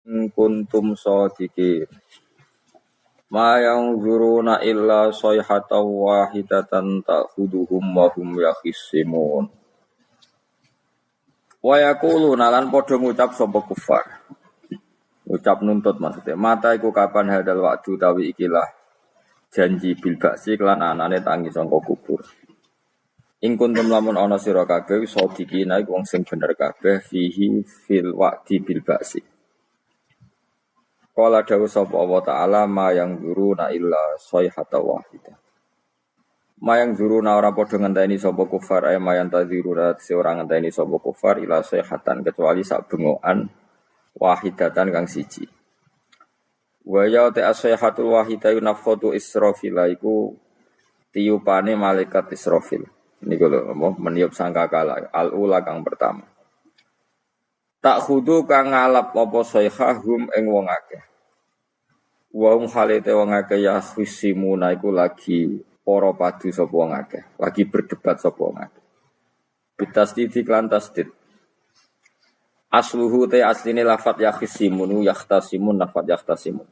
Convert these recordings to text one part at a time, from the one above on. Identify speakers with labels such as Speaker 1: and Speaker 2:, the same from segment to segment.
Speaker 1: In kuntum shadiqin ma yanzuruna illa sayhatan wahidatan ta'khuduhum wa hum yakhisimun wa yaquluna lan padha ngucap sapa kufar ngucap nuntut maksudnya mata iku kapan hadal waktu tawi ikilah janji bil baksi lan anane tangi sangka kubur ing kuntum lamun ana sira kabeh shadiqina iku wong sing bener kabeh fihi fil waqti bil baksi. Qala dawu sapa Allah taala ma yang zuruna illa sayhata wahidah. Ma yang zuruna ora padha ngenteni sapa kufar ay ma yang tadziruna seorang ngenteni sapa kufar ila sayhatan kecuali sak bengokan wahidatan kang siji. Wa ya ta sayhatul wahidah nafkhatu israfil iku tiupane malaikat Israfil. Niku lho meniup sangkakala al-ula kang pertama. Tak khudu kang ngalap apa sayhahum ing wong akeh. Wa hum halite wong akeh ya khusimuna iku lagi para padu sapa wong akeh, lagi berdebat sapa wong akeh. Bitasdid lan tasdid. Asluhu te asline lafat ya khisimun yahtasimun lafat yahtasimun.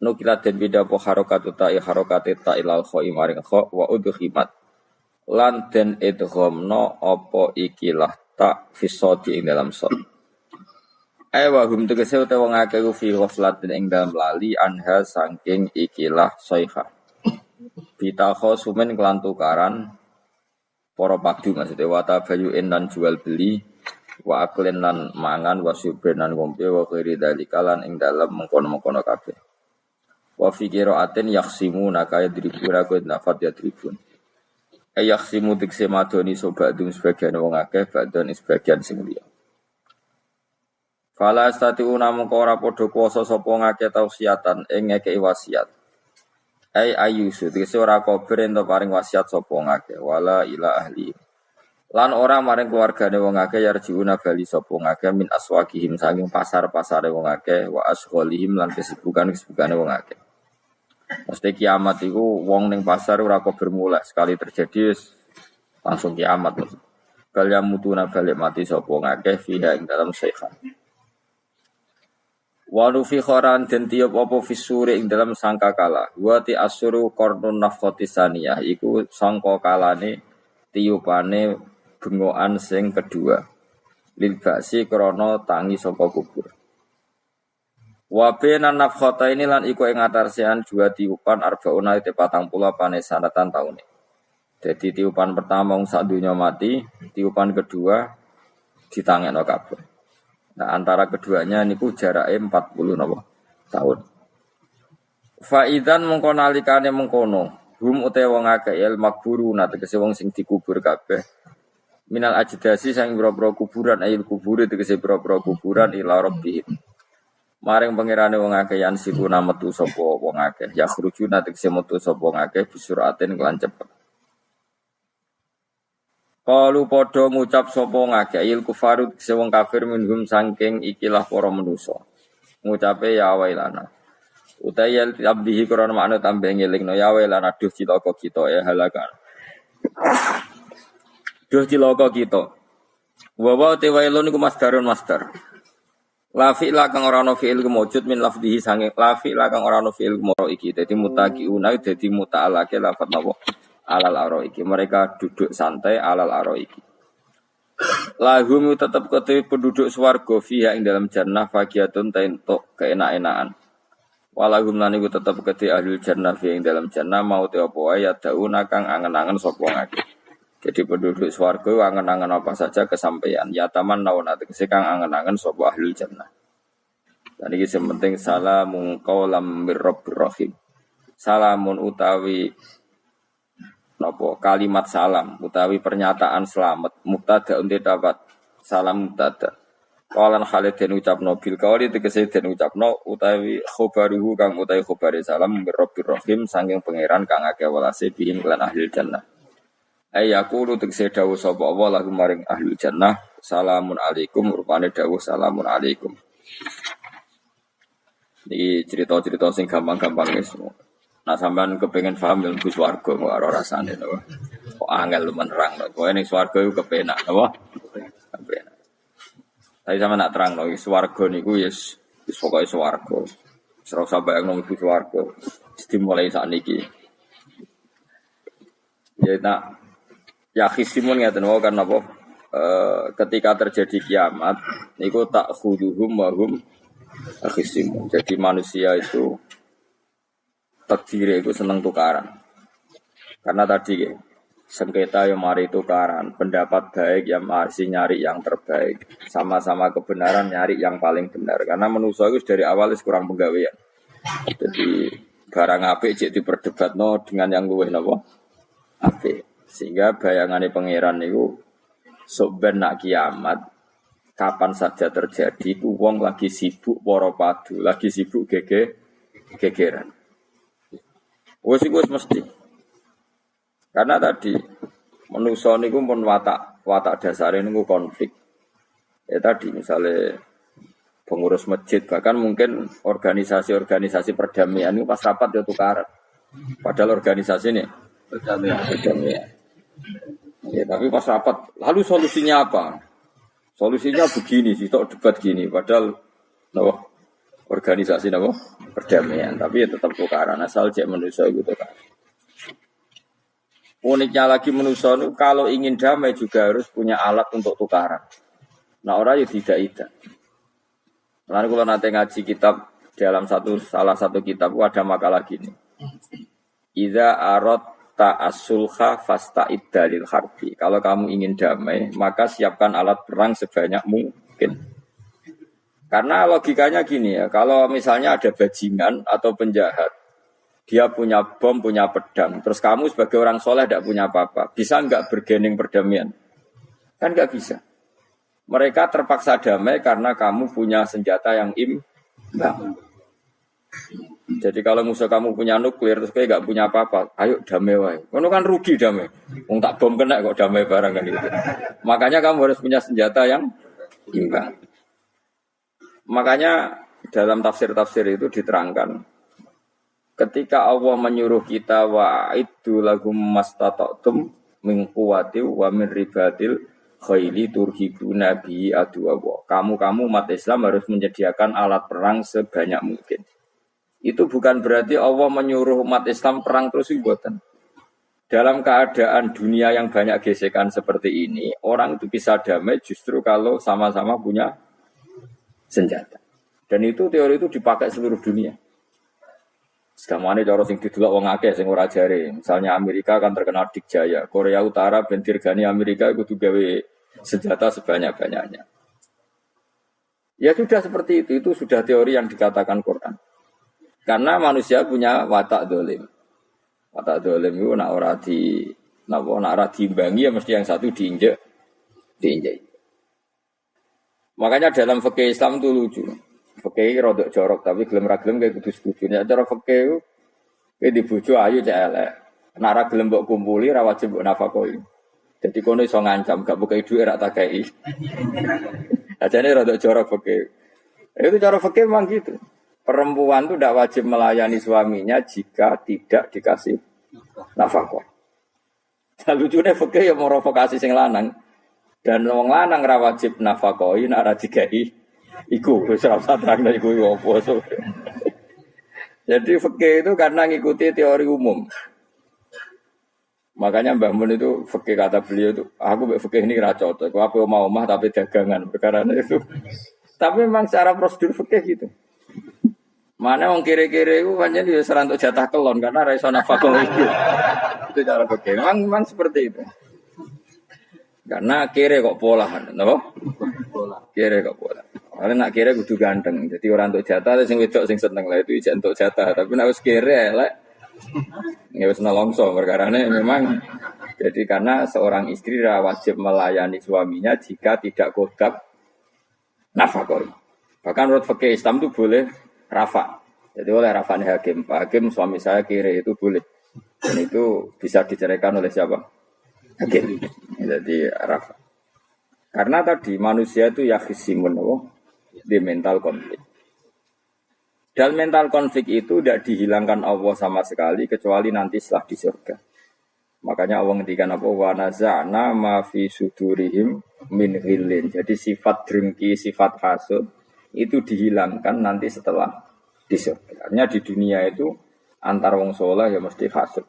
Speaker 1: Nukila den beda po harakatu ta'i harakate ta'ilal kha'i maring kha wa udkhimat. Lan den idghamna apa ikilah tak fisodi ing dalam sod. Wa hum tegese utawa wong akeh ku fi ghaflatin ing dalam lali anha saking ikilah sayha. Bitakho sumen kelan tukaran para padu maksudnya wa tabayu'in lan jual beli wa aklen lan mangan wa subrenan ngombe wa khairi dalikalan ing dalam mengkono-mengkono kabeh. Wa fi qira'atin yakhsimuna kaya dribura ku nafat ya tribun. Yakhsimu tikse madoni sobadum sebagian wong akeh badon sebagian sing liya. Fala astatiuna mongko ora padha kuwasa sapa ngake tausiatan ing ngekeki wasiat. Ayyusu tegese ora kober ento paring wasiat sapa ngake wala ila ahli. Lan ora maring keluargane wong akeh yarjiuna bali sapa ngake min aswaqihim saking pasar-pasare wong akeh wa asgholihim lan kesibukan-kesibukane wong akeh. Mesti kiamat iku wong ning pasar ora kober mulai sekali terjadi langsung kiamat. Kalian mutuna balik mati sapa ngake fiha ing dalam sayha. Walu fi khoran den tiup apa fisure ing dalam sangkakala. Wa ti asyuru qarnun nafkhati saniyah iku sangkakalane tiupane bengokan sing kedua. Lil ba'si krana tangi saka kubur. Wa bena nafkhata ini lan iku ing atarsian dua tiupan arbauna te 40 panesanatan taune. Jadi tiupan pertama wong sak donya mati, tiupan kedua ditangekno kabeh. Nah antara keduanya niku jarake 40 napa tahun. Faidan mengko nalikane mengkono, hum utawa wong akeh il makburuna tegese wong sing dikubur kabeh. Minal ajdasi sang boro-boro kuburan ayil kubure tegese boro-boro kuburan ila rabbihim. Maring pangerane wong akeh yan sikuna metu sapa wong akeh, ya khurujuna tegese metu sapa wong akeh bisuratin kelan cepet. Qalu padha ngucap sapa ngake il kufaru tegese wong kafir minhum saking ikilah para manusa. Ngucape ya wailana. Utayal abdihi krana makna tambah ngelingno ya wailana duh cilaka kita ya halakan. Duh cilaka kita. Wa te wailun iku masdarun masdar. La fi'la kang ora ana fi'il kemujud min lafdhihi sange la fi'la kang ora ana fi'il kemoro iki dadi mutaqiuna dadi muta'alake lafat napa alal aroiki mereka duduk santai alal aroiki. Lahum tetap ketu penduduk swarga fiha ing dalam jannah faqiatun tentuk keenak-enakan. Walahum lan iku tetap ketu ahli jannah fiha ing dalam jannah mau te apa wae dauna kang angen-angen sapa ngake. Jadi penduduk swarga angen-angen apa saja kesampaian ya taman nauna tegese kang angen-angen sapa ahli jannah. Dan iki sing penting salamun qaulam mir rabbir rahim. Salamun utawi napa kalimat salam utawi pernyataan selamat mubtada unti dapat salam mubtada qalan khalidin ucapno bil qauli tegese den ucapno utawi khobaruhu kang utawi khobare salam rabbir rahim saking pangeran kang akeh welase bihim lan ahli jannah ayaqulu tegese dawuh sapa Allah lagu maring ahli jannah salamun alaikum rupane dawuh salamun alaikum. Iki cerita-cerita sing gampang-gampang wis. Nah sampean kepengen paham ilmu swarga kok ora rasane to. Kok angel menerang to. Kowe ning swarga iku kepenak apa? Kepenak. Tapi sampean nak terangno swarga niku yes Wis pokoke swarga. Ora usah bayangno mlebu swarga. Dimulai sakniki. Ya nak ya khisimun ngaten wae kan apa ketika terjadi kiamat niku tak khuduhum wa hum khisimun. Jadi manusia itu takdir itu seneng tukaran. Karena tadi sengketa yang mari tukaran, pendapat baik yang masih nyari yang terbaik, sama-sama kebenaran nyari yang paling benar. Karena manusia itu dari awal kurang penggawean. Jadi barang apik cek diperdebatno dengan yang luwih napa? Apik. Sehingga bayangane pangeran niku sok ben nak kiamat kapan saja terjadi ku wong lagi sibuk para padu, lagi sibuk gegeran. Wes iku mesti. Karena tadi manusa niku pun watak dasare niku konflik. Ya tadi misalnya pengurus masjid bahkan mungkin organisasi-organisasi perdamaian itu pas rapat ya tukaran. Padahal organisasi ini perdamaian. Ya, tapi pas rapat, lalu solusinya apa? Solusinya begini sih, tok debat gini. Padahal, organisasi perdamaian. Tapi ya tetap tukaran. Asal cek manusia gitu kan. Uniknya lagi manusia itu kalau ingin damai juga harus punya alat untuk tukaran. Nah orang ya tidak. Lalu kalau nanti ngaji kitab dalam salah satu kitab ada makalah gini. Idza arad ta'asulha fasta'id dalil harbi. Kalau kamu ingin damai, maka siapkan alat perang sebanyak mungkin. Karena logikanya gini ya, kalau misalnya ada bajingan atau penjahat, dia punya bom, punya pedang, terus kamu sebagai orang soleh tidak punya apa-apa, bisa nggak bergening perdamaian? Kan nggak bisa. Mereka terpaksa damai karena kamu punya senjata yang imbang. Jadi kalau musuh kamu punya nuklir terus kayak gak punya apa-apa, ayo damai wae. Kono kan rugi damai. Wong tak bom kena kok damai barang kan gitu. Makanya kamu harus punya senjata yang imbang. Makanya dalam tafsir-tafsir itu diterangkan ketika Allah menyuruh kita wa'iddu lahum mastata'tum min quwwati wa min ribatil khaili turhibuna bi aduwa. Kamu umat Islam harus menyediakan alat perang sebanyak mungkin. Itu bukan berarti Allah menyuruh umat Islam perang terus ibuatan. Dalam keadaan dunia yang banyak gesekan seperti ini, orang itu bisa damai justru kalau sama-sama punya senjata. Dan itu teori itu dipakai seluruh dunia. Segamane cara sing didelok wong akeh sing ora jare. Misalnya Amerika kan terkenal dikjaya, Korea Utara ben dirgani Amerika kudu gawe senjata sebanyak-banyaknya. Ya sudah seperti itu sudah teori yang dikatakan Quran. Karena manusia punya watak dolim. Watak dolim itu nak ora diimbangi ya mesti yang satu diinjek. Makanya dalam fikih Islam itu lucu. Fikih rodok jorok tapi gelem ra gelem kayak kudu setuju. Nek cara fikih kuwi dibojo ayu cek elek. Nek ra gelem mbok kumpuli ra wajib mbok nafakoi. Jadi kono iso ngancam gak buka dhuwit ra tak kei. Ajane rodok jorok fikih. Itu cara fikih memang gitu. Perempuan itu tidak wajib melayani suaminya jika tidak dikasih nafkah. Nah, lucunya fikih yang merovokasi sing lanang dan wong lanang ra wajib nafkahi nek ora digawe iku wis ora usah terangno iku opo. Jadi fikih itu karena ngikuti teori umum. Makanya Mbah Mun itu fikih kata beliau itu aku mbek fikih ini ra cocok. Aku mau omah tapi dagangan perkara itu. Tapi memang secara prosedur fikih gitu. Mana wong kiri-kiri itu pancen yo serantuk jatah kelon karena ra iso nafkah iki. Itu cara fikih. Memang seperti itu. Karena kiri kok polahan, napa? Kiri kok pola. Karena nak kiri kudu ganteng. Jadi orang untuk jatah sing wedok sing seneng lah itu ijek untuk jatah. Tapi nek wis kiri elek ya wis nolongso perkarane memang jadi karena seorang istri wajib melayani suaminya jika tidak kodab nafkah. Bahkan menurut fikih Islam itu boleh rafa. Jadi oleh rafa'nya hakim. Pak hakim suami saya kiri itu boleh. Dan itu bisa diceraikan oleh siapa? Hakim. Jadi rafa. Karena tadi manusia itu yakhisimun di mental konflik. Dan mental konflik itu tidak dihilangkan Allah sama sekali kecuali nanti setelah di surga. Makanya Allah ngendikan apa? Wa naza'na ma fi sudurihim min ghillin. Jadi sifat drengki, sifat hasud itu dihilangkan nanti setelah di surga. Artinya di dunia itu antar wong saleh ya mesti hasud.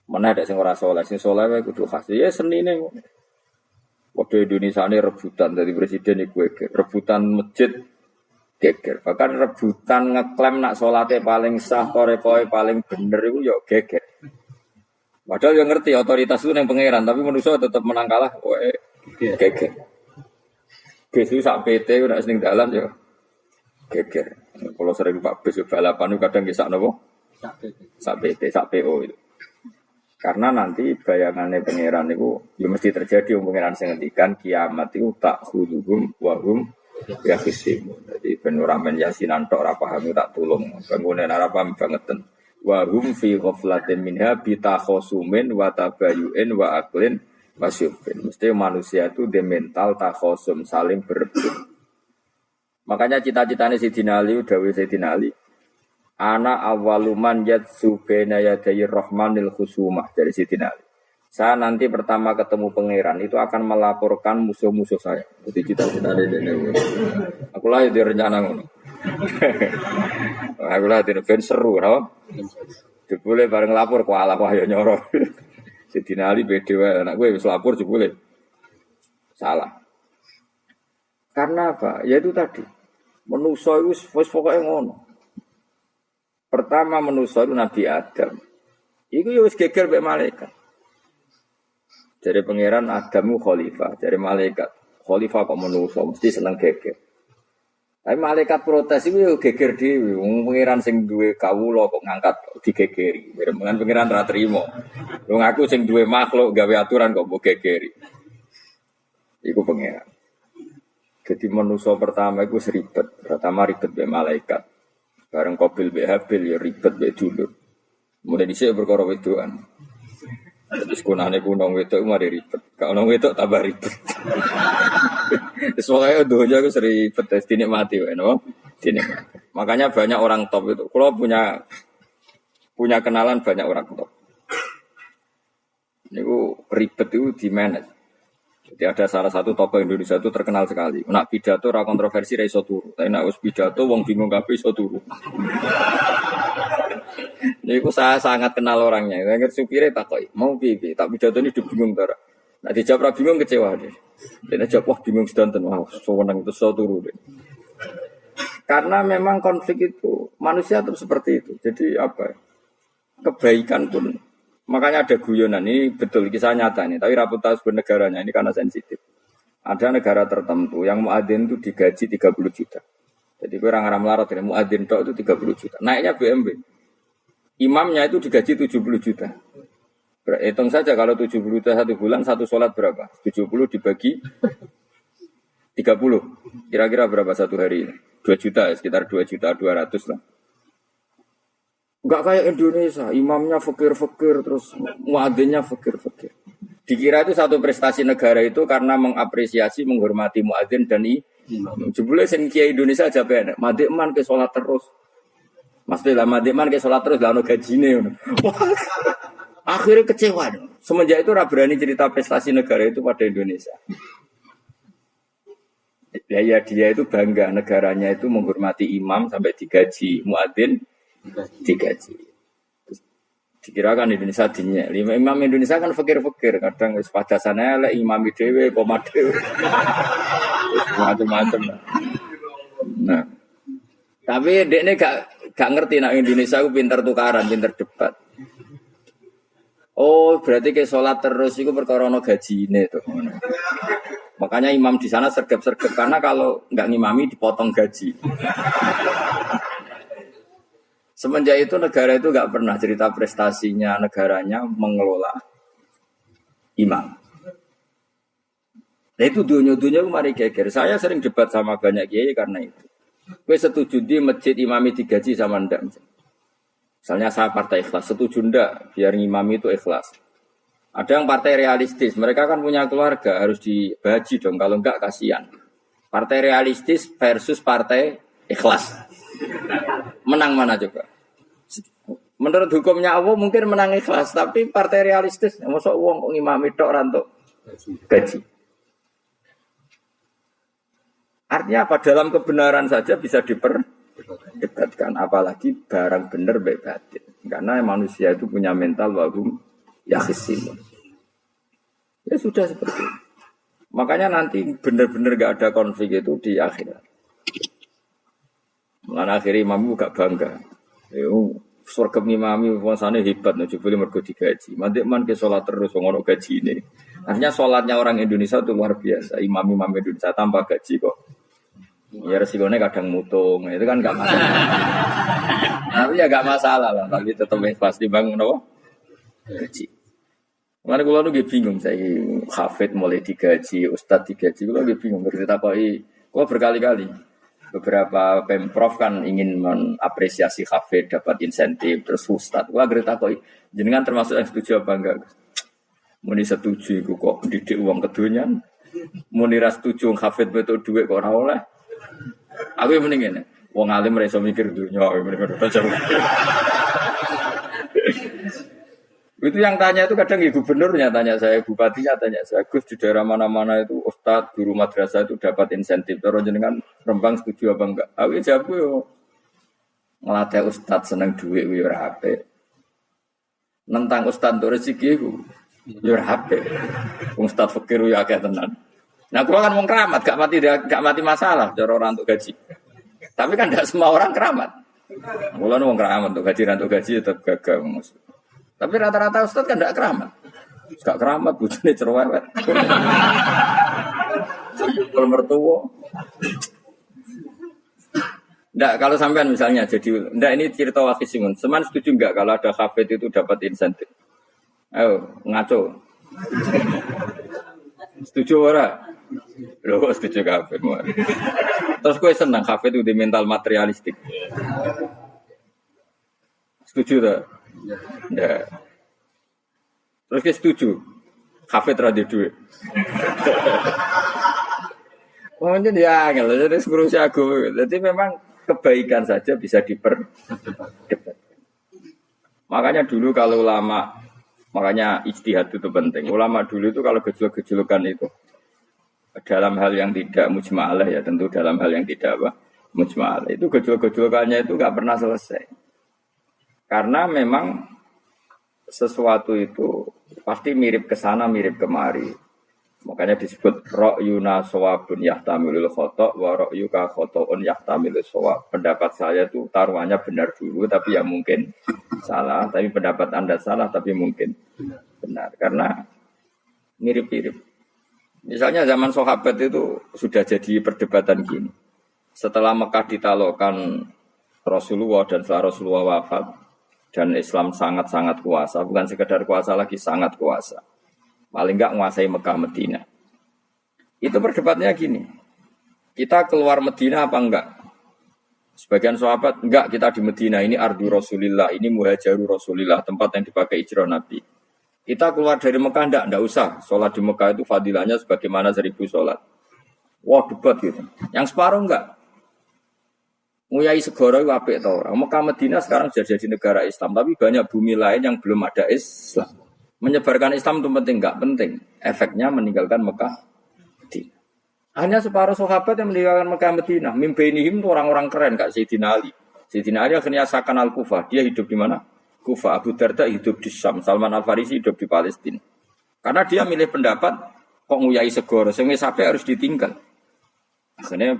Speaker 1: Mana ada sing ora saleh, sing saleh wae kudu hasud. Ya senine. Waktu Indonesia ini rebutan dari presiden iku rebutan masjid geger. Bahkan rebutan ngeklaim nak salate paling sah, torekoe paling bener iku yo geger. Padahal yang ngerti otoritas itu yang pangeran, tapi manusia tetap menang kalah, geger. Bisu sak PT udah sering dalan yo geger. Kalau sering Pak Bis balapan itu kadang kisah nopo sak PT, sak PO itu. Karena nanti bayangannya pangeran itu ya mesti terjadi pangeran sing ngendikan kiamat itu tak khudhum wahum ya khisimu. Jadi ben ora men yasinan tok ora paham tak tulung. Bangunan ora paham bangeten. Wahum fi ghaflatin minha bitakhasumin wa tabayu'in wa aklin wasyubin. Mesti manusia itu de mental takhasum saling berebut. Makanya cita-citanya Sayyidina Ali dawuh Sayyidina Ali ana awaluman yatsu baina yadayi rahmanil khusumah dari Sayyidina Ali. Saya nanti pertama ketemu pangeran itu akan melaporkan musuh-musuh saya. Jadi cita-cita ini. Aku lah di rencana ngono. Aku lah di ben seru, no? Jebule bareng lapor ku ala wah yo nyoro. Sayyidina Ali bede wae anak gue wis lapor jebule. Salah. Karena apa? Ya itu tadi. Manusa itu wis pokoke ngono. Pertama manusia itu Nabi Adam. Iku ya wis geger mbek malaikat. Dari pangeran Adamu khalifah, dari malaikat khalifah kok manusia mesti seneng geger. Tapi malaikat protes iku ya geger dhewe. Wong pangeran sing duwe kawula kok ngangkat digegeri. Dengan pangeran ra trimo. Wong aku sing duwe makhluk gawe aturan kok mbok gegeri. Iku pangeran. Jadi manusia pertama iku seribet. Pertama ribet mbek malaikat. Bareng Qabil mbek Habil ya ribet mbek dulur. Mulai dhisik perkara wedokan. Terus kunane kunong wedok mari ribet. Ka ono wedok tambah ribet. Wis pokoke donya ku ribet wis dinikmati wae no. Dinikmati. Makanya banyak orang top itu. Kalau punya kenalan banyak orang top. Niku ribet itu di manage. Jadi ada salah satu tokoh Indonesia itu terkenal sekali. Nak pidato ora kontroversi ra iso turu. Tapi nak wis pidato wong bingung kabeh iso turu. Niku saya sangat kenal orangnya. Saya supire takoki, "Mau piye? Tak pidato ini bingung ta." Nak dijawab ra bingung kecewa deh. Dene jawab wah bingung sedanten. Wah, sewenang itu iso turu deh. Karena memang konflik itu manusia tetap seperti itu. Jadi apa? Kebaikan pun makanya ada guyonan ini betul kisah nyata ini, tapi reputasi bernegaranya ini karena sensitif. Ada negara tertentu yang muadzin itu digaji 30 juta. Jadi orang Arab melarat ini muadzin tok itu 30 juta. Naiknya BMB. Imamnya itu digaji 70 juta. Hitung saja kalau 70 juta satu bulan satu sholat berapa? 70 dibagi 30. Kira-kira berapa satu hari ini? 2 juta, sekitar 2 juta 200 lah. Enggak kayak Indonesia, imamnya fakir-fakir terus muadzinnya fakir-fakir. Dikira itu satu prestasi negara itu karena mengapresiasi, menghormati muadzin dan imam. Jebule sing kiai Indonesia aja penak, madikman ke salat terus. Maksudnya lah madikman ke salat terus lah ono gajine ngono. Akhirnya kecewa. Semenjak itu ora berani cerita prestasi negara itu pada Indonesia. Ya dia itu bangga negaranya itu menghormati imam sampai digaji muadzin digaji. Dikirakan Indonesia dinya. Imam Indonesia kan fakir-fakir, kadang wis padasane elek imam dhewe koma dhewe. Macam-macam. Nah. Tapi dekne gak ngerti nek Indonesia ku pinter tukaran, pinter debat. Oh, berarti ke salat terus iku perkara ono gajine to. Makanya imam di sana sergap-sergap karena kalau enggak ngimami dipotong gaji. Semenjak itu negara itu nggak pernah cerita prestasinya negaranya mengelola imam. Nah itu dunia-dunia mari geger. Saya sering debat sama banyak kiai karena itu. Gue setuju di masjid imami digaji sama ndak. Misalnya saya partai ikhlas, setuju ndak biar imami itu ikhlas. Ada yang partai realistis, mereka kan punya keluarga harus dibaji dong. Kalau enggak kasihan. Partai realistis versus partai ikhlas. Menang mana coba? Menurut hukumnya Allah mungkin menang ikhlas, tapi partai realistis, masuk uang ngimami tok rantuk gaji. Artinya apa? Dalam kebenaran saja bisa diperdebatkan, apalagi barang benar baik batin. Karena manusia itu punya mental wahum yakhisimun. Ya sudah seperti itu. Makanya nanti benar-benar gak ada konflik itu di akhirat. Mulane akhirnya imam gak bangga. Yo surga imami puasane hebat nek jebule mergo digaji. Mandek man ke salat terus wong ono gajine. Artinya salatnya orang Indonesia itu luar biasa. Imam-imam Indonesia tambah gaji kok. Ya resikonya kadang mutung. Itu kan gak masalah. Tapi ya gak masalah lah. Tapi tetap ikhlas dibangun apa? Gaji. Mana kalau lu bingung saya hafid mulai digaji, ustadz digaji, kalau bingung bercerita kalau berkali-kali beberapa pemprov kan ingin mengapresiasi hafid dapat insentif terus ustadz, kalau bercerita jenengan termasuk yang setuju apa enggak? Muni setuju, kok didik uang kedunian, muni ras setuju hafid betul duit kok ora oleh. Aku yang mendingin, wong alim mereka mikir dunia, mendingin baca. Itu yang tanya itu kadang ya gubernurnya tanya saya, bupatinya tanya saya, Gus di daerah mana-mana itu ustadz, guru madrasah itu dapat insentif. Terus jenengan Rembang setuju apa enggak? Aku jawab yo ngelatih ustadz seneng duit yo ora apik. Nentang ustadz untuk rezeki ku yo ora apik. Wong ustadz fakir yo akeh tenan. Nah, gua kan wong keramat, gak mati masalah cara orang untuk gaji. Tapi kan tidak semua orang keramat. Mulane wong keramat untuk gaji tetap gagal. Tapi rata-rata ustaz kan tidak keramat. Gak keramat, bujune cerewet. Kalau mertua. Nggak, kalau sampean misalnya jadi, nggak ini cerita wakisimun. Seman setuju nggak kalau ada hafid itu dapat insentif? Ayo, ngaco. Setuju ora? Loh, setuju hafid. Terus gue senang hafid itu di mental materialistik. Setuju tak? Ya. Terus dia setuju. Hafid radio duit. Mungkin ya, jadi ngurusi aku. Jadi memang kebaikan saja bisa diperdebatkan. Makanya dulu kalau ulama, makanya ijtihad itu penting. Ulama dulu itu kalau gejolak-gejolakan itu dalam hal yang tidak mujma'alah ya, tentu dalam hal yang tidak mujma'alah. Itu gejolak-gejolakannya itu nggak pernah selesai. Karena memang sesuatu itu pasti mirip ke sana, mirip kemari. Makanya disebut ra'yuna shawabun yahtamilul khata' wa ra'yuka khata'un yahtamilul shawab. Pendapat saya itu taruhannya benar dulu tapi ya mungkin salah, tapi pendapat Anda salah tapi mungkin benar. Karena mirip-mirip. Misalnya zaman sahabat itu sudah jadi perdebatan gini. Setelah Mekah ditaklukkan Rasulullah dan setelah Rasulullah wafat dan Islam sangat-sangat kuasa, bukan sekedar kuasa lagi, sangat kuasa. Paling enggak menguasai Mekah Medina. Itu perdebatannya gini. Kita keluar Medina apa enggak? Sebagian sahabat, enggak, kita di Medina, ini ardu Rasulillah, ini muhajaru Rasulillah, tempat yang dipakai hijrah Nabi. Kita keluar dari Mekah enggak usah. Sholat di Mekah itu fadilahnya sebagaimana 1000 sholat. Wah, debat gitu. Yang separuh enggak. Nguyai segoro itu apik tau orang. Mekah Medina sekarang sudah jadi negara Islam, tapi banyak bumi lain yang belum ada Islam. Menyebarkan Islam itu penting, enggak penting. Efeknya meninggalkan Mekah Medina. Hanya separuh sahabat yang meninggalkan Mekah Medina. Mimbainihim itu orang-orang keren, Kak Sayyidina Ali. Sayyidina Ali akhirnya Sakan Al-Kufah. Dia hidup di mana? Kufah. Abu Darda hidup di Syam. Salman Al-Farisi hidup di Palestina. Karena dia milih pendapat, kok nguyai segoro, sehingga sampai harus ditinggal. Akhirnya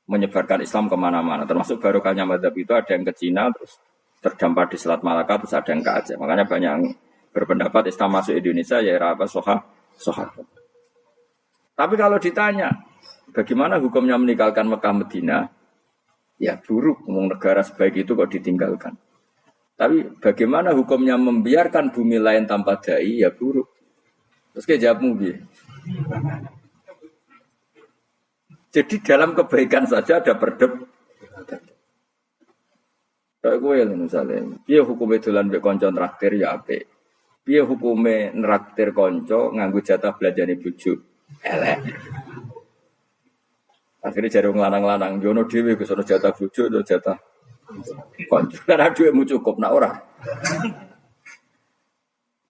Speaker 1: menyebarkan Islam kemana-mana, termasuk barokahnya mazhab itu ada yang ke Cina, terus terdampar di Selat Malaka, terus ada yang ke Aceh. Makanya banyak yang berpendapat Islam masuk Indonesia ya era apa sahabat. Tapi kalau ditanya bagaimana hukumnya meninggalkan Mekah Medina, ya buruk. Negara sebaik itu kok ditinggalkan. Tapi bagaimana hukumnya membiarkan bumi lain tanpa dai, ya buruk. Terus kayak jawabmu biar. Jadi dalam kebaikan saja ada perdebatan. Kayak gue misalnya, dia hukumnya dolan mbek kanca traktir ya apik. Piye hukume nraktir kanca nganggo jatah belanjane bojo? Elek. Akhirnya jare wong lanang-lanang jono dhewe Gus ora jatah bojo atau jatah kanca. Karena dhuwitmu cukup nak ora.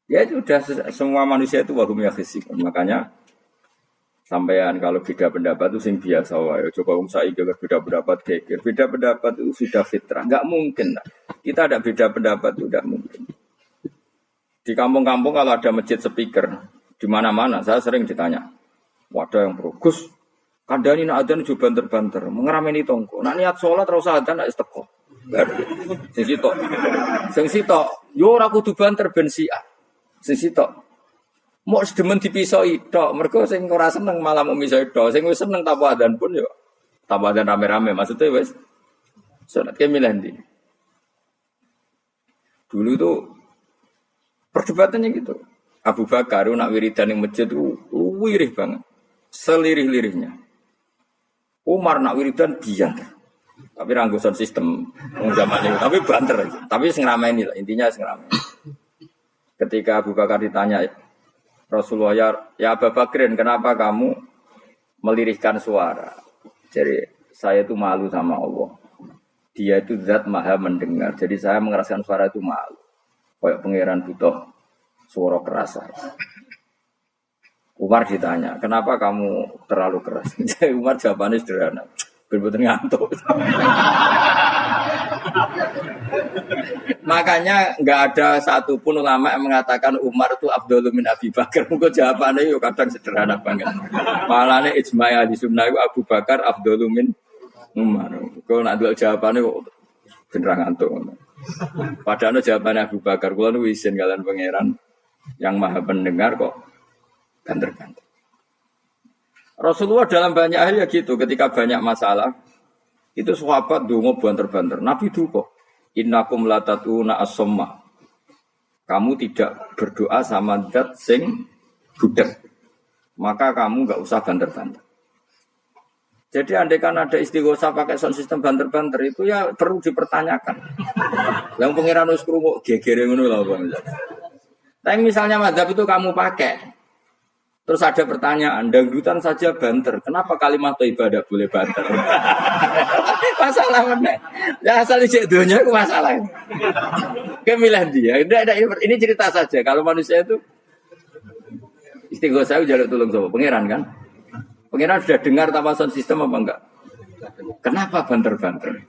Speaker 1: Ya itu sudah semua manusia itu wahum yakhisi. Makanya Sampean kalau beda pendapat itu sing biasa wae. Coba wong saiki beda pendapat geger. Beda pendapat itu sudah fitrah. Enggak mungkin lah. Kita ada beda pendapat itu enggak mungkin. Di kampung-kampung kalau ada masjid speaker di mana-mana saya sering ditanya. Wadah yang bagus. Kandhani nak adzan juga banter-banter, mengerameni tonggo. Nak niat salat ora usah adzan nak isteko. Sing sitok. Sing sitok, yo ora kudu banter ben siak. Sing sitok. Mau sedemen dipisoi tok, mergo sing ora seneng malah mau misoi tok, sing wis seneng tanpa adzan pun yo tanpa adzan rame-rame, maksudnya wis salat ke milih ndi. Dulu itu perdebatannya gitu. Abu Bakar nak wiridan ning masjid itu wirih banget. Selirih-lirihnya. Umar nak wiridan diam. Tapi ranggosan sistem zaman itu, tapi banter aja. Tapi sing rameni lah, intinya sing rameni. Ketika Abu Bakar ditanya Rasulullah, ya Abu Bakrin, kenapa kamu melirihkan suara? Jadi saya itu malu sama Allah. Dia itu zat maha mendengar. Jadi saya mengeraskan suara itu malu. Kayak pangeran butuh suara keras. Umar ditanya, kenapa kamu terlalu keras? Jadi Umar jawabannya sederhana. Bener-bener ngantuk. Makanya nggak ada satupun ulama yang mengatakan Umar itu Abdul min Abi Bakar. Mungkin jawabannya yo kadang sederhana banget. Malahnya ijma' ahli sunnah Abu Bakar Abdul min Umar. Kalau nak dulu jawabannya kok bener ngantuk. Padahal jawabannya Abu Bakar. Kalau nu isin kalian pangeran yang maha pendengar kok banter-banter. Rasulullah dalam banyak hal ya gitu. Ketika banyak masalah itu sahabat dongo banter-banter. Nabi duka. Innakum latatuna as-somma. Kamu tidak berdoa sama zat sing budak. Maka kamu enggak usah banter-banter. Jadi andai kan ada istighosah pakai sound system banter-banter itu ya perlu dipertanyakan. Yang pengiran wis krungu gegere ngono lho Bang. Tapi misalnya mazhab itu kamu pakai. Terus ada pertanyaan, dangdutan saja banter. Kenapa kalimat thayyibah tidak boleh banter? Masalah mana? Ya asal ijek dunia itu masalah. Kemilah dia. Ini cerita saja. Kalau manusia itu istighosah jaluk tolong sama pangeran kan? Pangeran sudah dengar tanpa sound system apa enggak? Kenapa banter-banter?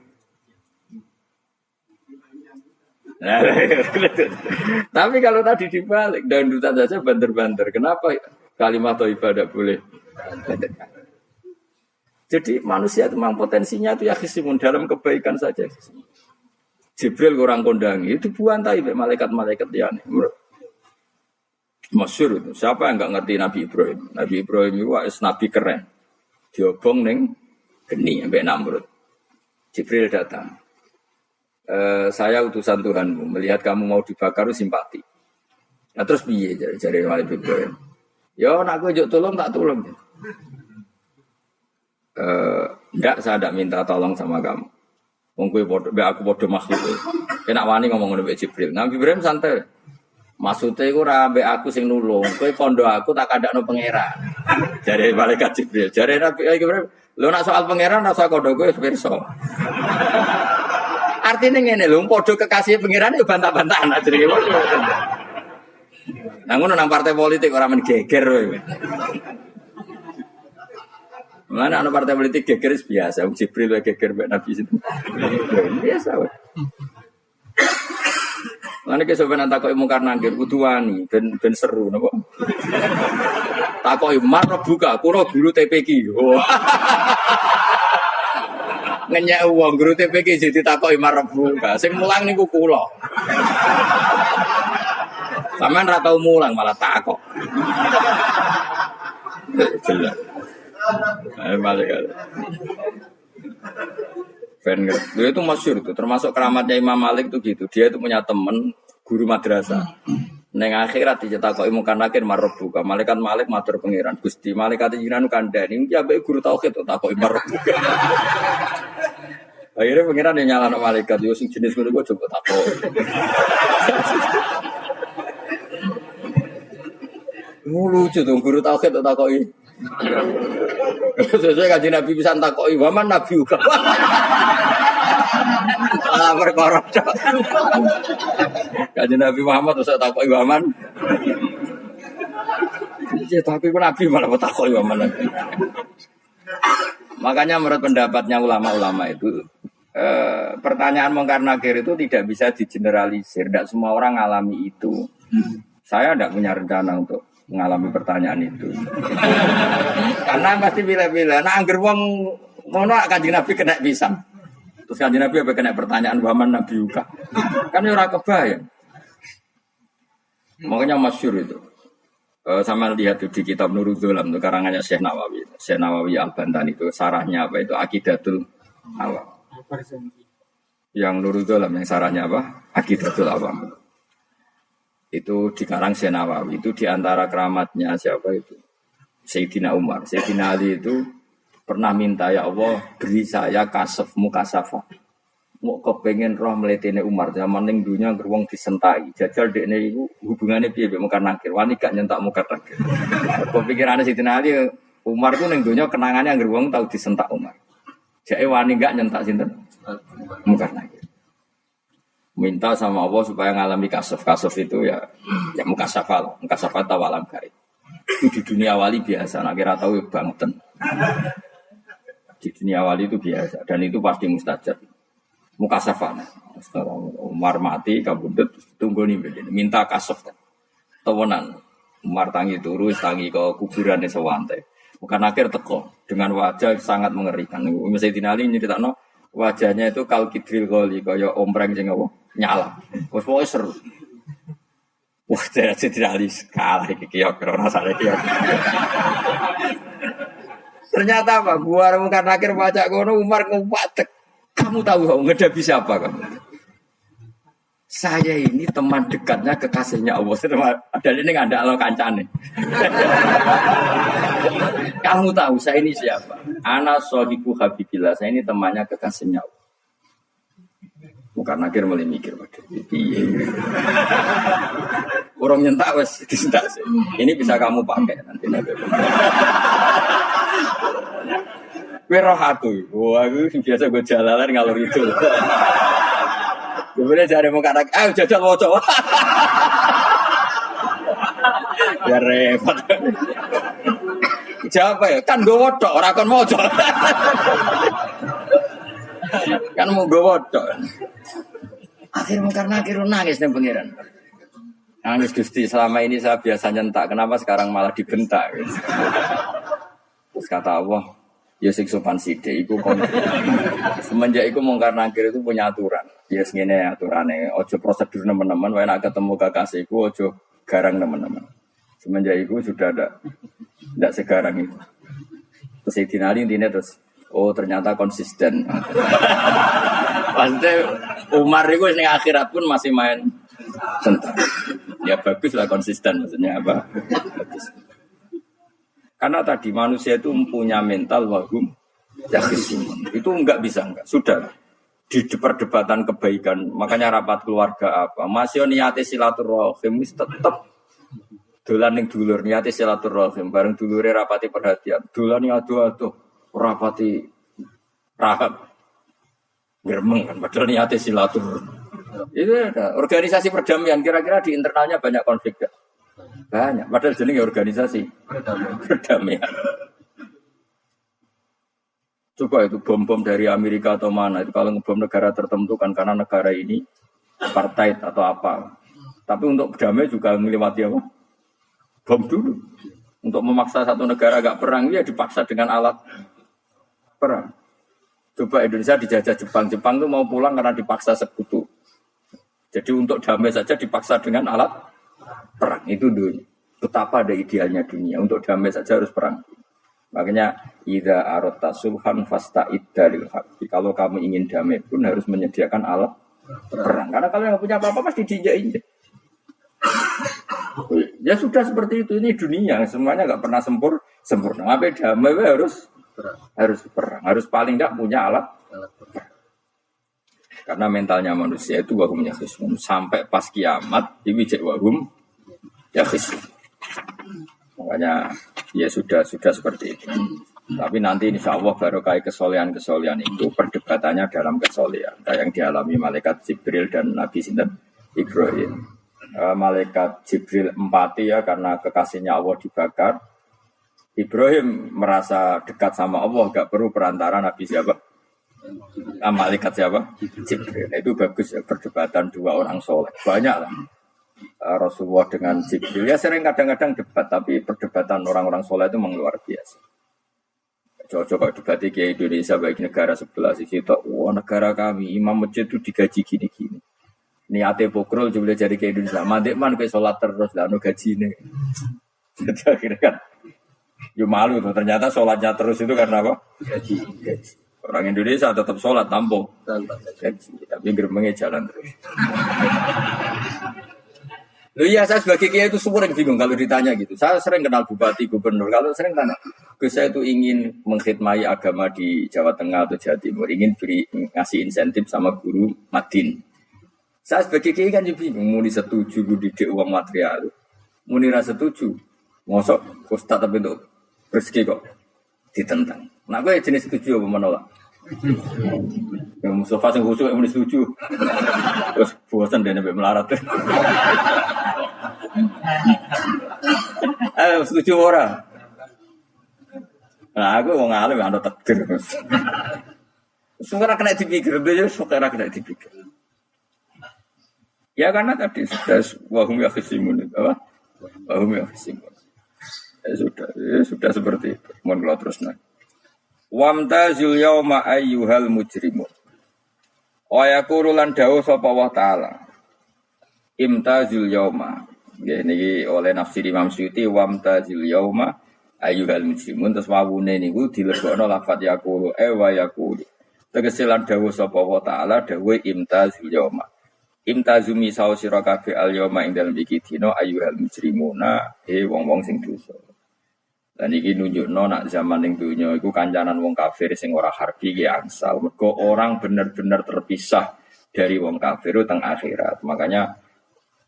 Speaker 1: Tapi kalau tadi dibalik dangdutan saja banter-banter. Kenapa kalimat thayyibah tidak boleh? Jadi manusia itu memang potensinya itu ya khisimun dalam kebaikan saja. Jibril kurang kondangi itu buantai malaikat-malaikat ya. Masyhur itu. Siapa yang enggak ngerti Nabi Ibrahim? Nabi Ibrahim itu nabi keren. Diobong ning geni sampai Namrud. Jibril datang. Saya utusan Tuhanmu, melihat kamu mau dibakar simpati. Nah terus piye jare Nabi Ibrahim? Ya nak gue juk tolong tak tolong. Enggak, saya tidak minta tolong sama kamu. Wong kowe padha aku padha makhluk. Enak wani ngomong ngono mbek Jibril. Nabi Ibrahim santai. Maksude iku ora mbek aku sing nulung. Kowe kondo aku tak kandakno pangeran. Jare malaikat Jibril. Jare Nabi Ibrahim, lho nak soal pangeran rasa kondo kowe pirsa. Artinya ngene lho, padha kekasih pangeran yo bantah-bantahan jenenge. Nah ngono nang partai politik ora men geger kowe. Mana ana partai politik geger biasa, Jibril wae geger mbek Nabi situ. Biasa wae. Lan iki sampeyan takoki mungkar nangkir kudu wani ben seru napa. Takoki marep buka kula guru TPQ. Ngenyek wong guru TPQ jadi takoki marep buka. Sing mulang niku kula. Sampeyan ra tau mulang malah takok. Jelas. Ayo balik aja. Dia itu masyhur itu, termasuk keramatnya Imam Malik itu gitu. Dia itu punya teman guru madrasah. Neng akhirat dicetakoki mungkar nakir marbuka. Malaikat Malik matur pangeran. Gusti malaikat jinan kandhani iki ambek guru tauhid takoki marbuka. Akhirnya pangeran yang nyalano malaikat yo sing jenis ngono kok coba takok. Lucu dong guru tauhid takoki. Sesuai kaji Nabi bisa takoki waman Nabi juga. Perkara. Kaji Nabi Muhammad terus takoki waman. Ya tapi pun Nabi malah takoi mana. Makanya menurut pendapatnya ulama-ulama itu pertanyaan mungkar nakir itu tidak bisa digeneralisir. Tidak semua orang mengalami itu. Saya tidak punya rencana untuk mengalami pertanyaan itu. Karena pasti bila-bila. Nah, angger wong ngono Kanjeng Nabi kena pisang. Terus Kanjeng Nabi apa kena pertanyaan waman Nabi Yuka. Kan ora kebayang. Makanya masyhur itu. Sama lihat di kitab Nurul Dzolam itu karangannya Syekh Nawawi. Syekh Nawawi Al-Bantani itu sarahnya apa itu Aqidatul Awam. Yang Nurul Dzolam yang sarahnya apa? Aqidatul Awam. Itu dikarang Syekh Nawawi itu diantara keramatnya siapa itu? Sayyidina Umar. Sayyidina Ali itu pernah minta ya Allah beri saya kasaf mukasafah. Mau kepengen roh meletene Umar zaman ning dunya gerwong disentaki. Jajal dekne iku hubungane piye mbek mungkar nakir. Wani gak nyentak mungkar nakir. Kepikirane Sayyidina Ali Umar itu ning dunya kenangane gerwong tau disentak Umar. Jake wani gak nyentak sinten? Mungkar nakir. Minta sama Allah supaya ngalami kasaf itu ya mukasafah tawalam gaib. Itu di dunia wali biasa, nak kira tahu banget. Di dunia wali itu biasa dan itu pasti mustajab. Mukasafah. Umar mati kabudut tunggu nih minta kasaf. Tawanan. Umar tangi turu tangi ke kuburan sewante. Bukan akhir teko dengan wajah sangat mengerikan. Misalnya Dinali nyeritakno wajahnya itu kal kidril goli kaya ompreng sing apa nyala. Wes pokoke seru. Wah, jadi Dinali kalah iki kiok rasane kiok. Ternyata apa? Buar mungkar nakir baca kono Umar ngupatek. Kamu tahu ngedapi siapa kamu? Saya ini teman dekatnya kekasihnya Allah. Ada ini nggak ada lo kancane. Kamu tahu saya ini siapa? Ana shodiqu habibillah. Saya ini temannya kekasihnya Allah. Bukan nakir mulai mikir waduh. Orang nyentak wes disentak sih. Ini bisa kamu pakai nanti. Werohatu, wah itu biasa gue jalanan ngalor itu. Kemudian cari muka anak, jajal wocok. Ya repot. Siapa ya? Kan gue wocok, orang kan wocok. Kan mau gue wocok. Akhirnya karena nangis nih pangeran. Nangis Gusti, selama ini saya biasa nyentak, kenapa sekarang malah dibentak? Terus kata Allah, ya sing sopan sithik iku kon. Semenjak iku mungkar nakir itu punya aturan. Ya ngene aturane, ojo prosedur nemen-nemen wae nek ketemu kekasihku ojo garang nemen-nemen. Semenjak iku sudah ndak segarang itu. Terus Sayyidina Ali intine terus ternyata konsisten. Maksudnya Umar itu ning akhirat pun masih main sentak. Ya bagus lah konsisten maksudnya apa? Bagus. Karena tadi manusia itu mempunyai mental wahum yakin. Itu enggak bisa enggak. Sudah di perdebatan kebaikan. Makanya rapat keluarga apa? Masih niate silaturahim tetap dolan ning dulur niate silaturahim bareng dulure rapati perhatian. Dolan ado-ado rapati rahab. Geremeng kan padahal niate silaturahim. Itu ada organisasi perdamaian kira-kira di internalnya banyak konflik. Banyak, padahal jenenge organisasi perdamaian. Coba itu bom-bom dari Amerika atau mana itu kalau ngebom negara tertentu kan karena negara ini apartheid atau apa. Tapi untuk damai juga melewati apa? Bom dulu. Untuk memaksa satu negara agak perang ya dipaksa dengan alat perang. Coba Indonesia dijajah Jepang tuh mau pulang karena dipaksa sekutu. Jadi untuk damai saja dipaksa dengan alat perang itu dunia. Betapa ada idealnya dunia. Untuk damai saja harus perang. Makanya idza aratta sulhan fasta'id dalil haqq. Kalau kamu ingin damai pun harus menyediakan alat perang. Karena kalau yang punya apa-apa pasti diinjak-injak. Ya sudah seperti itu, ini dunia. Semuanya enggak pernah sempurna. Tapi damai harus perang. Harus paling enggak punya alat perang. Karena mentalnya manusia itu wahum yakhishun. Sampai pas kiamat, ini cek wahum yakhishun. Makanya ya sudah seperti itu. Tapi nanti insya Allah barokah kesolehan itu perdebatannya dalam kesolehan. Kayak yang dialami malaikat Jibril dan Nabi Sinten Ibrahim. malaikat Jibril empati ya karena kekasihnya Allah dibakar. Ibrahim merasa dekat sama Allah, gak perlu perantara Nabi siapa? Malaikat siapa? Jibril. Itu bagus ya, perdebatan dua orang soleh. Banyak lah. Rasulullah dengan Jibril. Ya sering kadang-kadang debat, tapi perdebatan orang-orang soleh itu memang luar biasa. Coba debat di Indonesia bagi negara sebelah sisi itu, wah negara kami imam masjid itu digaji gini-gini. Niatnya pokrol juga jadi ke Indonesia. Mandek man kayak sholat terus lah, no gaji ini. Jadi akhirnya kan, ya malu tuh. Ternyata sholatnya terus itu karena apa? Gaji. Orang Indonesia tetap sholat tampung gaji, tapi gerbangnya jalan terus. Loh iya, saya sebagai kiai itu sering bingung kalau ditanya gitu. Saya sering kenal bupati, gubernur. Kalau sering tanya, saya itu ingin mengkhidmati agama di Jawa Tengah atau Jawa Timur, ingin ngasih insentif sama guru Madin. Saya sebagai kiai kan juga bingung, muni setuju didik uang material, muni rasa setuju, ngosok ustaz tapi untuk rezeki kok ditentang. Nah gue jenis setuju apa menolak? Yang Mustafa yang khusus muni setuju, terus bosan dia sampai melarat. Setuju orang. Nah aku mau ngalim ada takdir. Sekarang kena dipikir, dia sekarang kena dipikir. Ya karena tadi sudah wahum ya khisimun, apa? Wahum ya khisimun. Ya sudah seperti itu. Mohon kalau terus nanti. Wamtazul yauma ayyuhal mujrimun. Wa yaqulu lan dawuh sapa Allah taala. Imtazul yauma. Niki oleh nafsir Imam Suyuti wamtazul yauma ayyuhal mujrimun terus wawune niku dilebokno lafaz yaqulu wa yaqulu. Tegese lan dawuh sapa Allah taala dawuh imtazul yauma. Imtazumi sawo sira kabeh al yauma ing dalem iki dina ayyuhal mujrimuna wong-wong sing dosa. Dan iki nunjukno nak zaman ning dunya iku kancanan wong kafir sing ora harbi ki angsal. Mergo orang benar-benar terpisah dari wong kafir teng akhirat. Makanya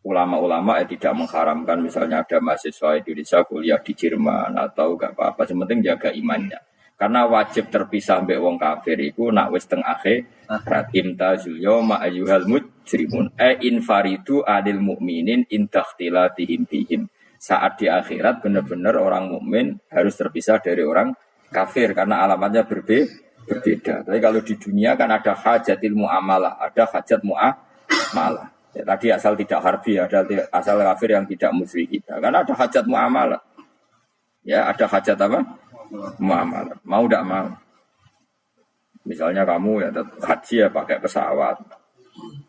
Speaker 1: ulama-ulama tidak mengharamkan misalnya ada mahasiswa Indonesia kuliah di Jerman atau enggak apa-apa, sementing jaga imannya. Karena wajib terpisah mbek wong kafir iku nak wis teng akhirat. Imtazul yauma ayyuhal mujrimun infaridu adil mukminin intakhtilatihim bihim. Saat di akhirat benar-benar orang mukmin harus terpisah dari orang kafir karena alamatnya berbeda. Tapi kalau di dunia kan ada hajatil muamalah, ada hajat muamalah. Ya, tadi asal tidak harbi, ada asal kafir yang tidak musuhi kita. Karena ada hajat muamalah. Ya, ada hajat apa? Muamalah. Mau tidak mau. Misalnya kamu ya haji ya pakai pesawat.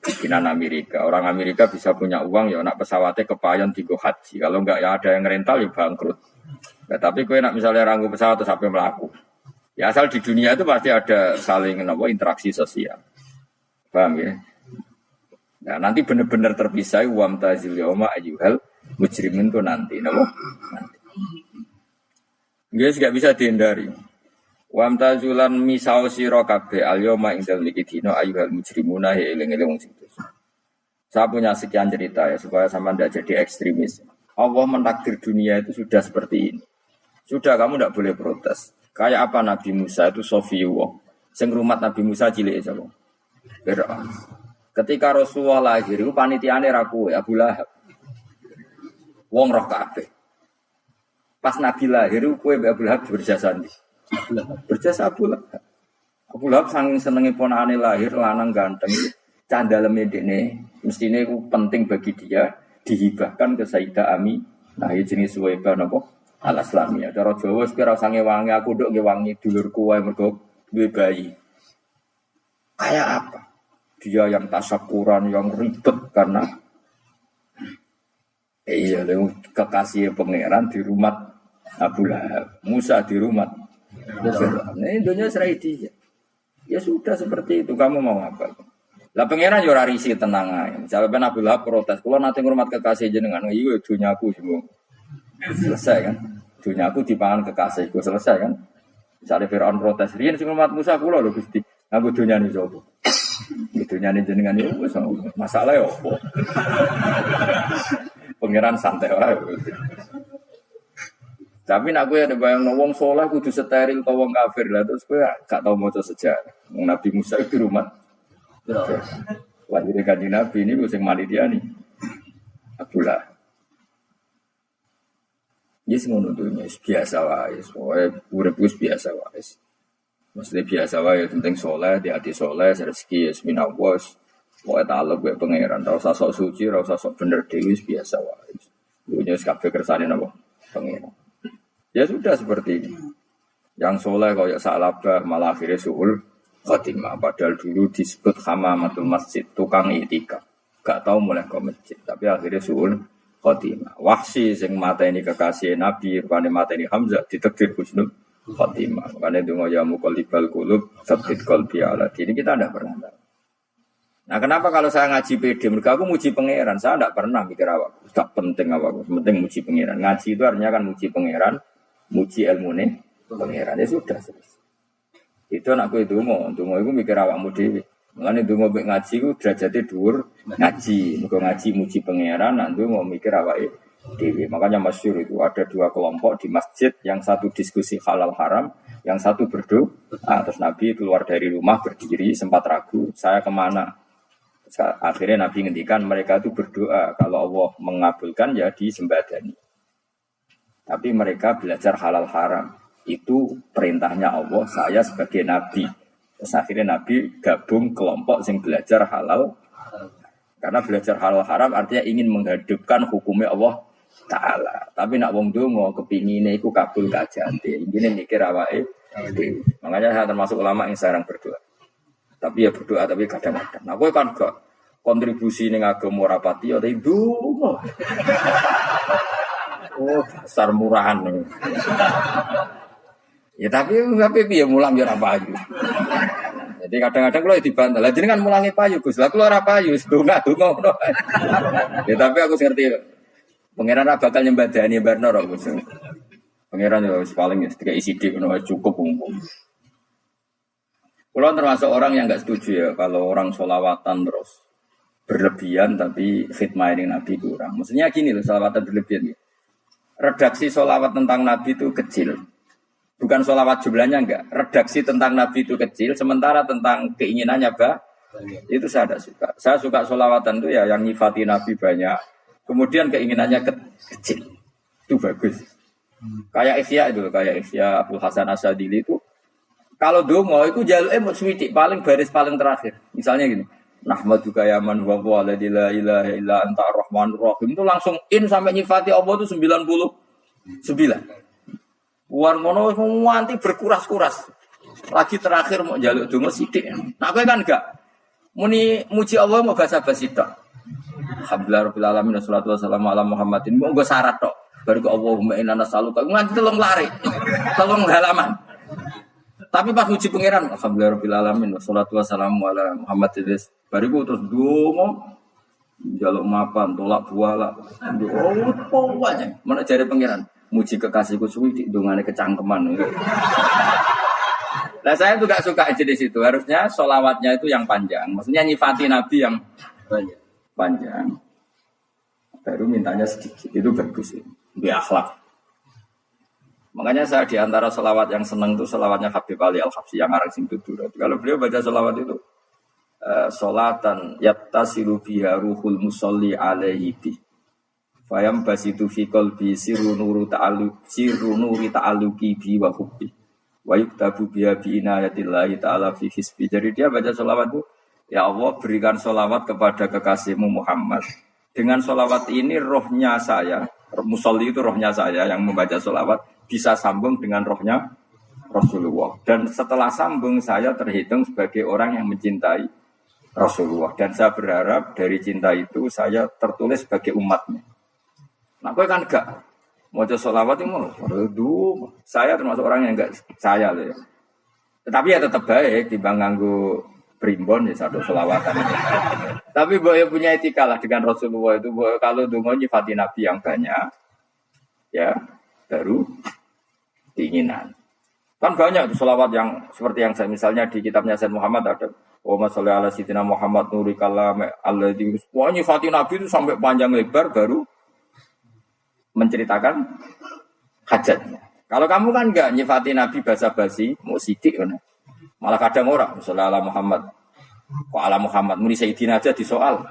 Speaker 1: Bikinan Amerika. Orang Amerika bisa punya uang ya nak pesawatnya kepayon digo haji. Kalau enggak ya ada yang rental ya bangkrut. Ya, tapi kowe nak misalnya ranggu pesawat terus sampai melaku. Ya asal di dunia itu pasti ada saling interaksi sosial. Paham ya? Nah, nanti benar-benar terpisah wa mtazil yauma ayyuhal mujrimin itu nanti nanti. Guys enggak bisa dihindari. Wa mtazulan misau sira kabeh al yauma ing dalem iki dina ayyuhal mujrimuna eling-eling wong sing dosa. Saya punya sekian cerita ya supaya sama tidak jadi ekstremis. Allah mentakdir dunia itu sudah seperti ini. Sudah kamu tidak boleh protes. Kayak apa Nabi Musa itu Sofiyullah. Sing rumat Nabi Musa cilik sapa? Fir'aun. Ketika Rasulullah lahir itu panitiane ra kowe Abu Lahab. Wong roh kabeh. Pas Nabi lahir kowe Abu Lahab berjasa ndi? Berjasa Abu Lahab. Abu Lahab saking senenge ponakane lahir lanang ganteng. Candaleme dekne mestine iku penting bagi dia dihibahkan ke Sayyidah Ami. Nah, iki jenis Suwaibah napa? Al-Islamiyah. Cara Jawa wis kira sange wangi aku nduk nge wangi dulurku wae mergo duwe bayi. Kayak apa? Dia yang tasyakuran, yang ribet karena iya, kekasih pangeran di rumah Abu Lahab, Musa di rumah. Ini dunia serai dia. Ya sudah seperti itu. Kamu mau apa? Lah pangeran yo ora risi tenang ae. Misalnya Abu Lahab protes, "Kulo nate ngurmat kekasih jenengan." Iya dunyaku semua. Selesai kan? Dunyaku dipangan kekasihku selesai kan? Misalnya Firaun protes, "Riyen sing ngurmat Musa kulo lho Gusti." Aku dunyane sapa? Dunyane jenengan yo wis masalah yo opo? Pangeran santai wae. Tapi nak gue ada bayang wong soleh kudu steril atau wong kafir lah terus gue gak tau maca sejarah. Nabi Musa itu rumah. Lahir kanjeng Nabi ini gue sing manitia nih. Abu pula. Yes ngono dunya biasa wae, soalnya urip wis biasa wae. Maksudnya biasa wae penting soleh, di hati soleh, rezeki wis minawas. Pokoke taluk wae pangeran, ora usah sok suci, ora usah sok bener dhewe biasa wae. Dunya wis kabeh kersane napa? Pangeran. Ya sudah seperti ini. Yang soleh kaya salabah malah akhirnya suul khotimah. Padahal dulu disebut hamamatul masjid, tukang itikaf. Gak tahu mulai ke masjid, tapi akhirnya suul khotimah. Wahsi sing mateni kekasih Nabi, rupane mateni Hamzah ditakdir husnul khotimah. Makanya donga ya muqallibal qulub, tsabbit qalbi ala dini. Kita tidak pernah tahu. Nah, kenapa kalau saya ngaji PD, mereka aku muji pangeran, saya tidak pernah mikir awak. Tak penting awak, penting muji pangeran. Ngaji itu artinya kan muji pangeran, muji ilmune pangeran. Ya sudah selesai. Itu anakku itu mau itu mikir awakmu dhewe. Mulane ndonga mek ngaji ku derajate dhuwur ngaji. Mergo ngaji muji pangeran, nak ndonga mikir awake dhewe. Makanya masyhur itu ada dua kelompok di masjid, yang satu diskusi halal haram, yang satu berdoa. Terus Nabi keluar dari rumah berdiri sempat ragu, saya kemana? Akhirnya Nabi ngendikan mereka itu berdoa kalau Allah mengabulkan ya disembadani. Tapi mereka belajar halal haram. Itu perintahnya Allah, saya sebagai Nabi. Terus akhirnya Nabi gabung kelompok yang belajar halal. Karena belajar halal haram artinya ingin menghidupkan hukumnya Allah Ta'ala. Tapi nak wong donga kepingine iku kabul kajante. Ingine mikir awake dhewe. Makanya saya termasuk ulama yang jarang berdoa. Tapi ya berdoa tapi kadang-kadang. Nah, kowe kan gak kontribusi ning agama ora pati ya ndonga. Oh, dasar murahan. Ya tapi piye mulang ya ora payu. Jadi kadang-kadang kalau dibantah, lah jenengan mulangi payu Gus. Lah kula ora payu, donga ngono. Ya tapi aku ngerti. Pangeran ora bakal nyembadani barno kok Gus. Pangeran ya wis paling ketika isi dik ngono cukup umum. Kula termasuk orang yang enggak setuju ya kalau orang sholawatan terus berlebihan tapi khidmah ini Nabi kurang. Maksudnya gini loh, sholawatan berlebihan ya. Redaksi sholawat tentang Nabi itu kecil. Bukan sholawat jumlahnya enggak. Redaksi tentang Nabi itu kecil, sementara tentang keinginannya itu saya tidak suka. Saya suka sholawatan itu ya yang nyifati Nabi banyak. Kemudian keinginannya kecil. Itu bagus. Kayak Ihya itu, kayak Ihya Abdul Hasan Asyadili itu. Kalau dongo itu jaluknya mau swidik, paling baris paling terakhir. Misalnya gini. Nahmaduka ya man wa la ilaha illa anta ar-rahmanur rahim. Itu langsung in sampai nyifati Allah itu 99. Warmono nganti berkuras-kuras. Lagi terakhir mau jaluk donga sithik. Nah kowe kan enggak. Muni muji Allah mau basa-basi tok. Alhamdulillah rabbil alamin wassalatu wassalamu ala Muhammadin. Mau nggo syarat tok. Baru ke Allahumma inna nas'aluka nganti telung lari. Telung halaman. Tapi pas muji pangeran alhamdulillah rabbil alamin wassalatu wassalamu ala Muhammadin. Baru terus donga jaluk mapan, tolak buala. Oh, banyak. Mana jare pangeran? Muji kekasihku suwi di dongane kecangkeman. Nah saya tuh gak suka jenis itu. Harusnya sholawatnya itu yang panjang. Maksudnya nyifati Nabi yang panjang. Baru mintanya sedikit. Itu bagus. Itu akhlak. Makanya saya diantara sholawat yang senang itu sholawatnya Habib Ali Al-Habsyi yang arang sing tutur. Kalau beliau baca sholawat itu sholatan yattasilu biha ruhul musolli alaihi bi. Fayam basitu fi qalbi sirru nuri ta'alluqi bi wa hubbi wa yuktabu biha bi inayatillahi ta'ala fi hisbi. Jadi dia baca sholawat itu, ya Allah berikan sholawat kepada kekasihmu Muhammad. Dengan sholawat ini rohnya saya, musolli itu rohnya saya yang membaca sholawat bisa sambung dengan rohnya Rasulullah. Dan setelah sambung saya terhitung sebagai orang yang mencintai Rasulullah. Dan saya berharap dari cinta itu saya tertulis sebagai umatnya. Nah, kowe kan enggak maca sholawat itu saya termasuk orang yang enggak saya loh ya. Tetapi ya tetap baik timbang nganggo primbon ya satu sholawatan. Tapi boleh punya etika lah dengan Rasulullah itu. Kalau donga nyifati Nabi yang banyak ya baru keinginan. Kan banyak sholawat yang seperti yang saya misalnya di kitabnya Sayyid Muhammad ada Allahumma sholli ala sayyidina Muhammad nuri kalam alladzi wa nyifati Nabi itu sampai panjang lebar baru menceritakan hajatnya. Kalau kamu kan enggak nyifati Nabi basa-basi, mau sidik kan. Malah kadang orang, misalnya ala Muhammad. Kok ala Muhammad, muni Sayyidina aja disoal.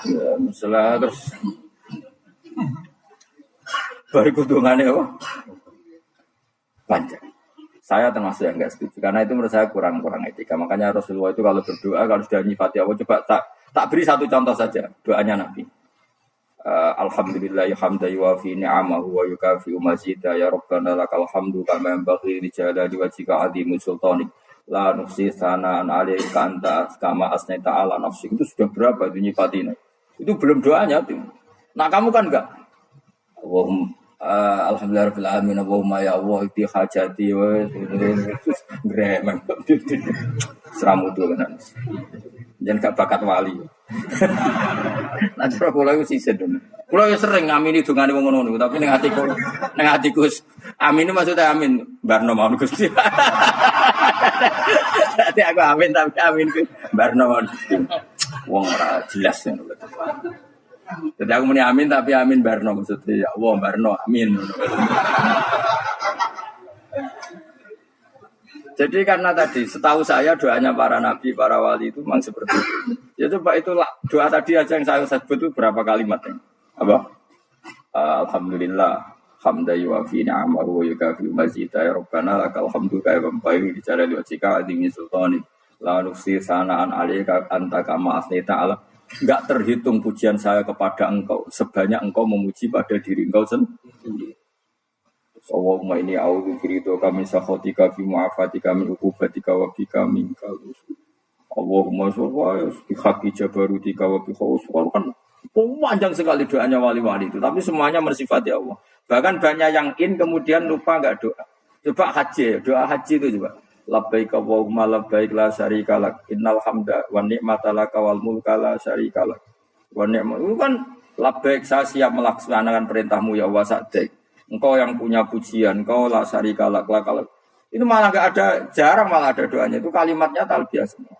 Speaker 1: Ya, masalah terus baru kudungannya apa? Panjang. Saya termasuk yang enggak setuju karena itu menurut saya kurang etika. Makanya Rasulullah itu kalau berdoa kalau sudah nyifati Allah coba tak beri satu contoh saja doanya Nabi. Alhamdulillah hamdan yuwafi ni'amahu wa yukafi mazida ya rabbana lakal hamdu kama yanbaghi li jalali wajhika azimi sultanik la nuhsi sanaan alaika anta kama asnaita ala nafsi. Itu sudah berapa itu nyifatina? Itu belum doanya tuh. Nah kamu kan enggak. Alhamdulillah rabbil alamin Allahumma ya Allah iki hajati wa gremeng seramu tuh kan. Jangan gak bakat wali. Nanti kula iku sisen. Kula yo sering ngamini dongane wong ngono tapi ning atiku amin maksudnya amin barno mawon Gusti. Dadi aku amin tapi amin ku barno mawon Gusti. Wong ora jelas ngono. Jadi aku muni amin tapi amin barno maksudnya ya Allah barno amin. Jadi karena tadi setahu saya doanya para nabi, para wali itu memang seperti itu. Ya coba itulah doa tadi aja yang saya sebut itu berapa kalimatnya? Apa? Alhamdulillah hamdan yuwafi ni'amahu wa yukafi mazida ya rabbana lakal hamdu kama yanbaghi li jalali wajhika azimi sultani la nuhsi sanaan alaika anta kama asnaita ala. Enggak terhitung pujian saya kepada engkau sebanyak engkau memuji pada diri engkau sendiri. Allahumma ini a'udzu biridhoka min sakhatika fi mu'afatika min uqubatika wa bika minkal. Allahumma sholli bi haqqi jabarutika wa bi khawfika kan panjang sekali doanya wali-wali itu tapi semuanya mensifati Allah. Bahkan banyak yang kemudian lupa enggak doa. Coba haji, doa haji itu coba. Labbaik Allahumma labbaik la syarika lak innal hamda wa ni'mata laka wal mulka la syarika lak. Wa ni'mat itu kan labbaik saya siap melaksanakan perintahmu ya Allah sa'daik. Engkau yang punya pujian, engkau la syarika lak. Itu malah enggak ada, jarang malah ada doanya. Itu kalimatnya talbiyah semua.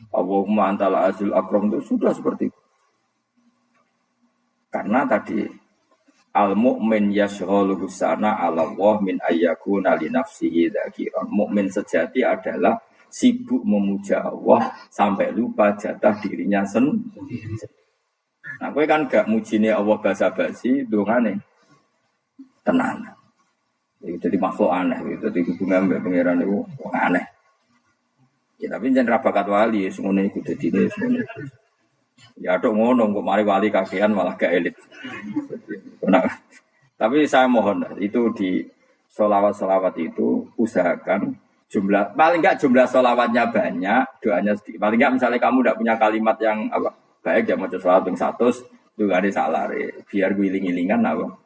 Speaker 1: Allahumma antal azul akram itu sudah seperti itu. Karena tadi al-mu'min yashghaluhu sana 'ala Allah min ayyakuna li nafsihi dzakiran. Mukmin sejati adalah sibuk memuja Allah sampai lupa jatah dirinya sendiri. Nah, kowe kan gak mujine Allah basa-basi, dongane tenan. Jadi makhluk aneh itu di hubungan mbek pangeran itu aneh. Ya tapi jangan rabakat wali semuanya iku dadine semuanya. Ya tok ngono kok mari wali kakean malah gak elit. Nah, tapi saya mohon itu di sholawat itu usahakan jumlah paling enggak jumlah sholawatnya banyak, doanya sedikit. Paling enggak misalnya kamu tidak punya kalimat yang apa baik ya mau sholawat yang 100 itu gak ada salah biar guling-gilingan apa.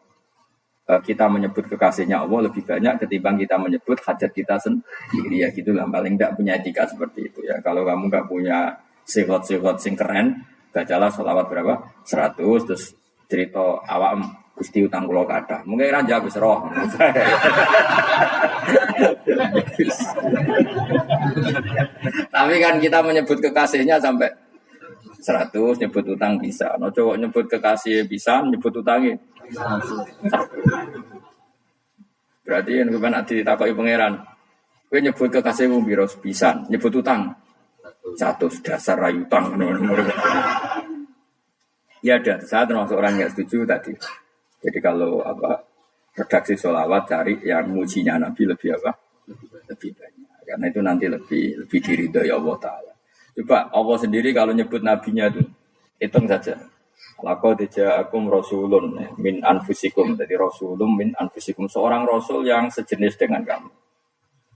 Speaker 1: Kita menyebut kekasihnya Allah lebih banyak ketimbang kita menyebut hajat kita sendiri ya gitulah paling enggak punya etika seperti itu ya. Kalau kamu enggak punya sigot-sigot sing keren bacalah sholawat berapa 100 terus cerita awak Gusti utang kula kathah. Mungkin ra jawab wis roh. Tapi kan kita menyebut kekasihnya sampai 100 nyebut utang bisa. No cowok nyebut kekasih bisa, nyebut utangnya. Berarti yang gue nak ditakoki pangeran. Kowe nyebut kekasihmu piro pisan, nyebut utang 100 dasar rayu utang. Ya ada, saya termasuk orang yang setuju tadi. Jadi kalau apa redaksi sholawat cari yang mujinya Nabi lebih apa? Lebih banyak. Karena itu nanti lebih diridhoi Allah Ta'ala. Coba Allah sendiri kalau nyebut nabinya itu hitung saja. Laqad ja'akum rasulun min anfusikum. Jadi rasulun min anfusikum, seorang rasul yang sejenis dengan kamu.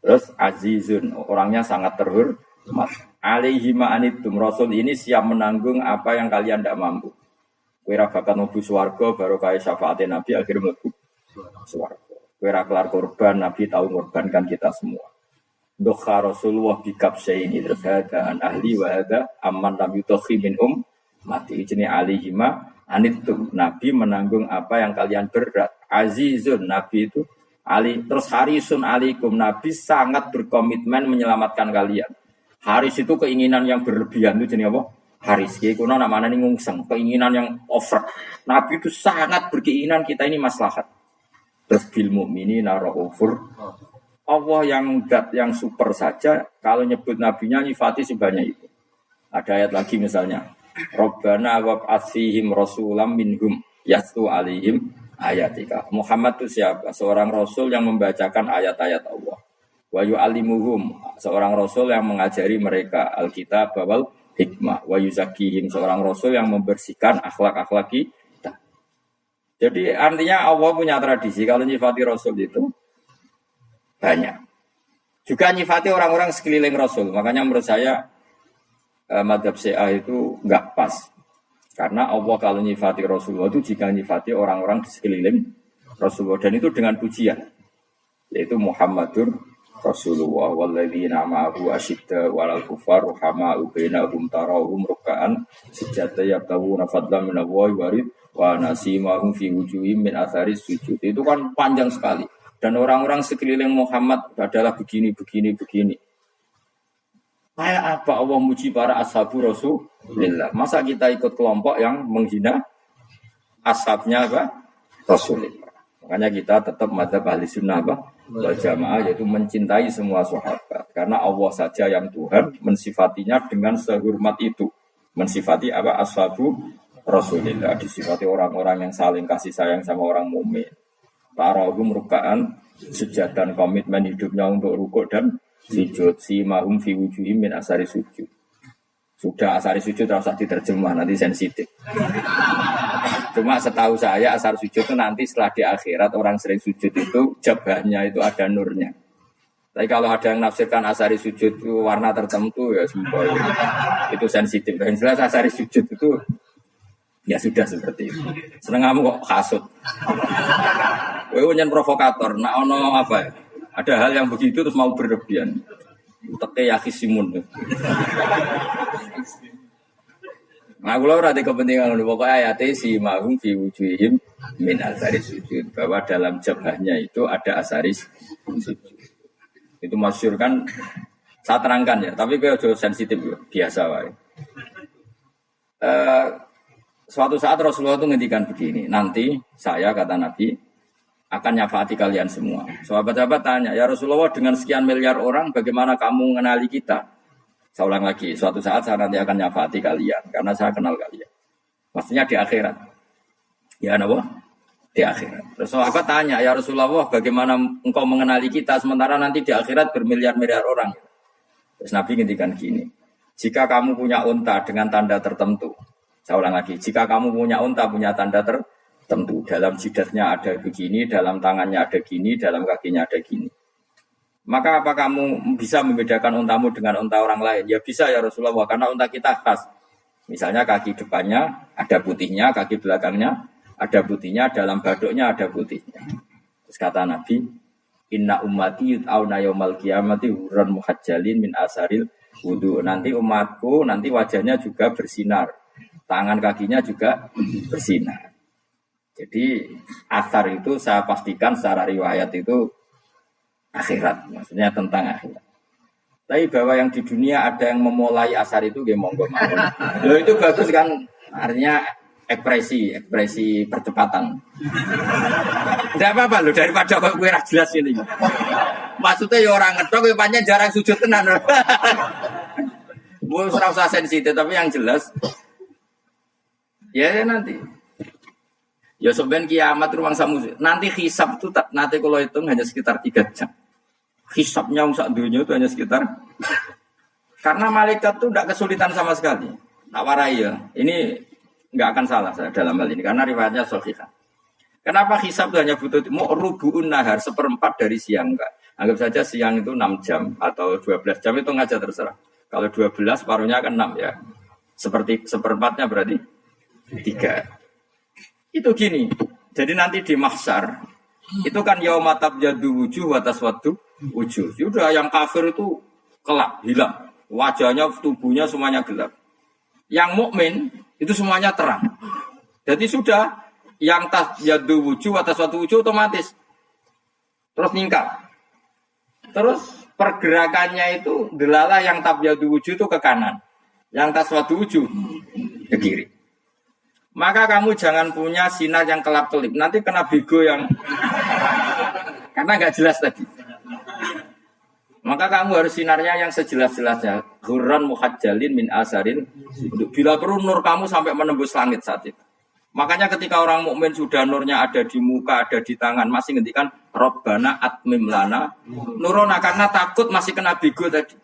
Speaker 1: Terus azizun, orangnya sangat terhormat. Alaihi ma'anitum, rasul ini siap menanggung apa yang kalian tidak mampu. Kowe ra bakat mlebu swarga baru kaya syafaate Nabi akhirnya mlebu swarga. Kowe ra kelar korban, Nabi tahu mengorbankan kita semua. Dokha Rasulullah bikab ini terus ada an ahli wa ada amman lam yutokhi min mati jenis alihima anitum Nabi menanggung apa yang kalian berat. Azizun Nabi itu ali terus harisun alikum Nabi sangat berkomitmen menyelamatkan kalian. Haris itu keinginan yang berlebihan itu jenis apa? Haris kiye kuno namanya ning ngungseng, keinginan yang over. Nabi itu sangat berkeinginan kita ini maslahat. Terus bil mukminina raufur. Allah yang zat yang super saja kalau nyebut nabinya nyifati sebanyak itu. Ada ayat lagi misalnya Rabbana wab'ats fihim rasulam minhum yatlu alaihim ayatika. Muhammad itu siapa? Seorang rasul yang membacakan ayat-ayat Allah. Wa yu'allimuhum, seorang rasul yang mengajari mereka Alkitab wal hikmah. Wa yuzakkihim, seorang rasul yang membersihkan akhlak-akhlak kita. Jadi artinya Allah punya tradisi kalau nyifati rasul itu banyak. Juga nyifati orang-orang sekeliling rasul. Makanya menurut saya madhab Syiah itu enggak pas. Karena Allah kalau nyifati Rasulullah itu jika nyifati orang-orang di sekeliling Rasulullah. Dan itu dengan pujian. Yaitu Muhammadur Rasulullah. Walladzina ma'ahu asyidda walal kufar ruhama'u bainahum tarahum ruka'an sujada yabtawuna fadlan minallahi warid wa nasimahum fi wujuhim min atharis sujud. Itu kan panjang sekali. Dan orang-orang sekeliling Muhammad adalah begini. Kayak apa Allah muji para ashabu Rasulullah? Masa kita ikut kelompok yang menghina ashabnya apa? Rasulullah. Makanya kita tetap madzhab ahli sunnah wal jamaah, yaitu mencintai semua sahabat. Karena Allah saja yang Tuhan mensifatinya dengan sehormat itu. Mensifati apa? Ashabu Rasulullah. Disifati orang-orang yang saling kasih sayang sama orang mukmin. Tarahum ruka'an, sujud dan komitmen hidupnya untuk rukuk dan sujud. Si mahum fi wujuhim min asari sujud. Sudah asari sujud terus diterjemah, nanti sensitif. Cuma setahu saya asar sujud itu nanti setelah di akhirat orang sering sujud itu jabahnya itu ada nurnya. Tapi kalau ada yang nafsirkan asari sujud itu warna tertentu ya semua itu sensitif. Dan jelas asari sujud itu ya sudah seperti itu. Seneng kamu kok kasut. Kowe nyen provokator, nak ono apa ya? Ada hal yang begitu terus mau berlebihan. Teke yakisimun. Nah, kula ora ada kepentingan pokoknya ayat si mahum fi wujuhim min asari sujud, bahwa dalam jabahnya itu ada asari sujud. Itu masyhur kan, saya terangkan ya, tapi kowe aja sensitif biasa wae. Suatu saat Rasulullah itu ngendikan begini, nanti saya kata Nabi akan nyafaati kalian semua. Sahabat-sahabat tanya, ya Rasulullah dengan sekian miliar orang bagaimana kamu mengenali kita? Saya ulang lagi, suatu saat saya nanti akan nyafaati kalian karena saya kenal kalian. Maksudnya di akhirat. Ya napa? Di akhirat. Terus sahabat tanya, ya Rasulullah bagaimana engkau mengenali kita sementara nanti di akhirat bermiliar-miliar orang? Terus Nabi ngendikan gini, jika kamu punya unta dengan tanda tertentu, saya ulang lagi, jika kamu punya unta punya tanda tertentu, dalam jidatnya ada begini, dalam tangannya ada gini, dalam kakinya ada gini. Maka apa kamu bisa membedakan untamu dengan unta orang lain? Ya bisa ya Rasulullah, karena unta kita khas. Misalnya kaki depannya ada putihnya, kaki belakangnya ada putihnya, dalam baduknya ada putihnya. Terus kata Nabi, inna ummati yud'auna yaumal qiyamati hurran muhajjalin min asaril wudu. Nanti umatku, nanti wajahnya juga bersinar. Tangan kakinya juga bersinar. Jadi asar itu saya pastikan secara riwayat itu akhirat, maksudnya tentang akhirat. Tapi bahwa yang di dunia ada yang memulai asar itu ya monggo mawon. Loh itu bagus kan, artinya ekspresi percepatan. Tidak apa-apa loh, daripada kok kowe ra jelas ini. Maksudnya ya orang ngethok kowe pancen jarang sujud tenan. Wong ora usah sensitif tapi yang jelas ya nanti. Ya sebenarnya kiamat ruang samu. Nanti hisab itu nanti kalau hitung hanya sekitar 3 jam. Hisabnya sak dunia itu hanya sekitar. Karena malaikat itu tidak kesulitan sama sekali. Tak warai ya. Ini nggak akan salah saya dalam hal ini karena riwayatnya sahih. Kenapa hisab itu hanya butuh mau rubu'un nahar 1/4 dari siang enggak? Anggap saja siang itu 6 jam atau 12 jam itu ngaja terserah. Kalau 12 paruhnya kan 6 ya. Seperti 1/4-nya berarti 3. Itu gini, jadi nanti di mahsyar itu kan yaumatab jadu wujuh watas wadu wujuh. Sudah yang kafir itu kelap, hilang, wajahnya, tubuhnya semuanya gelap. Yang mukmin itu semuanya terang. Jadi sudah yang tas jadu wujuh watas wadu wujuh otomatis terus ningkat. Terus pergerakannya itu delalah yang tab jadu wujuh itu ke kanan, yang tas wadu wujuh ke kiri. Maka kamu jangan punya sinar yang kelap-kelip. Nanti kena bego yang karena nggak jelas tadi. Maka kamu harus sinarnya yang sejelas-jelasnya. Ghurran muhajjalin min asarin. Bila perlu nur kamu sampai menembus langit saat itu. Makanya ketika orang mukmin sudah nurnya ada di muka, ada di tangan, masih ngendikan Rabbana atmim lana nurona, karena takut masih kena bigo tadi.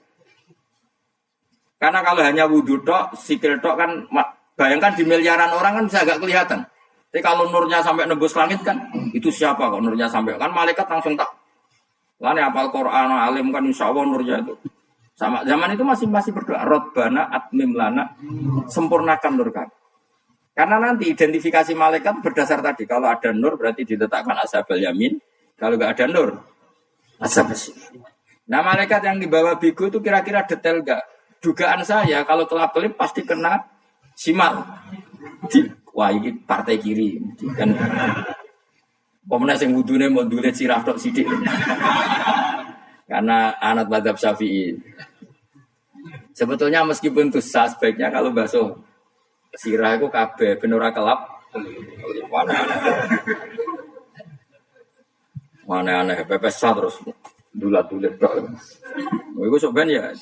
Speaker 1: Karena kalau hanya wudhu tok, sikil tok kan, bayangkan di miliaran orang kan bisa agak kelihatan. Tapi kalau nurnya sampai nembus langit kan, itu siapa kok nurnya sampai, kan malaikat langsung tak. Lani apal Quran alim kan insya Allah nurnya itu. Sama zaman itu masih berdoa Rabbana atmim lana, sempurnakan nur kami. Karena nanti identifikasi malaikat berdasar tadi, kalau ada nur berarti diletakkan ashabul yamin, kalau nggak ada nur ashabul shimal. Nah malaikat yang dibawa bigu itu kira-kira detail nggak? Dugaan saya kalau kelap-kelip pasti kena simal. Wah ini partai kiri kan. Pemenang yang wudhunya mau dulet sirah tok sidik. Karena anak mazhab Syafi'i. Sebetulnya meskipun itu sah, sebaiknya kalau basuh sirah itu kabeh ben ora kelap. Mana aneh pepes terus dulat-dulet tok. Iku sok ben ya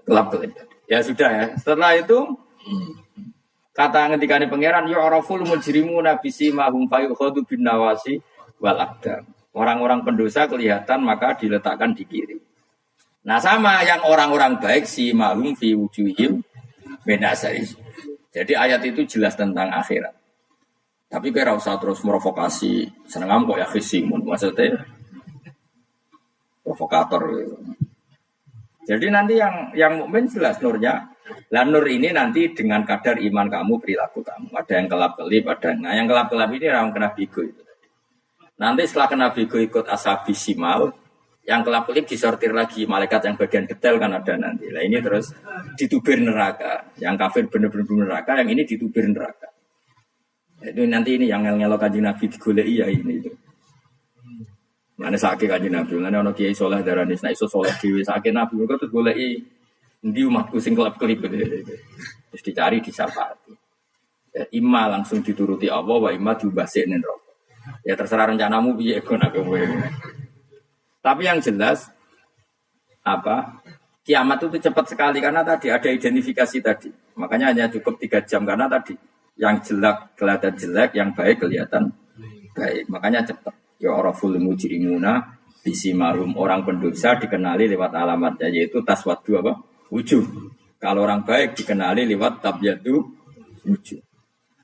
Speaker 1: kelap-kelip. Ya sudah ya. Setelah itu kata ngendikane pangeran yu'raful mujrimuna bisimahum fayukhadu bin nawasi wal aqdam. Orang-orang pendosa kelihatan maka diletakkan di kiri. Nah sama yang orang-orang baik simahum fi wujuhim min asari. Jadi ayat itu jelas tentang akhirat. Tapi kira usah terus provokasi, seneng kok ya khisimun maksudnya provokator gitu. Jadi nanti yang mukmin jelas nurnya. Lah nur ini nanti dengan kadar iman kamu, perilaku kamu. Ada yang kelap-kelip, ada yang kelap-kelip ini orang kena bigo itu. Nanti setelah kena bigo ikut ashabi simal, yang kelap-kelip disortir lagi malaikat yang bagian detail kan ada nanti. Lah ini terus ditubir neraka. Yang kafir benar-benar neraka, yang ini ditubir neraka. Itu nanti ini yang ngelok Kanjeng Nabi digoleki ya ini itu. Mana sakit Kanjeng Nabi, mana ono kiai saleh darani nek iso saleh dhewe sakit Nabi kok terus goleki ndi umatku sing kelap-kelip terus dicari disapati. Ya imma langsung dituruti Allah wa imma diubasik ning neraka. Ya terserah rencanamu piye kon aku kowe. Tapi yang jelas apa? Kiamat itu cepat sekali karena tadi ada identifikasi tadi. Makanya hanya cukup 3 jam karena tadi yang jelek kelihatan jelek, yang baik kelihatan baik. Makanya cepat. Ya araful mujrimuna bisimarum, orang pendosa dikenali lewat alamatnya yaitu taswaddu apa? Wujud. Kalau orang baik dikenali lewat tabyadu wujud.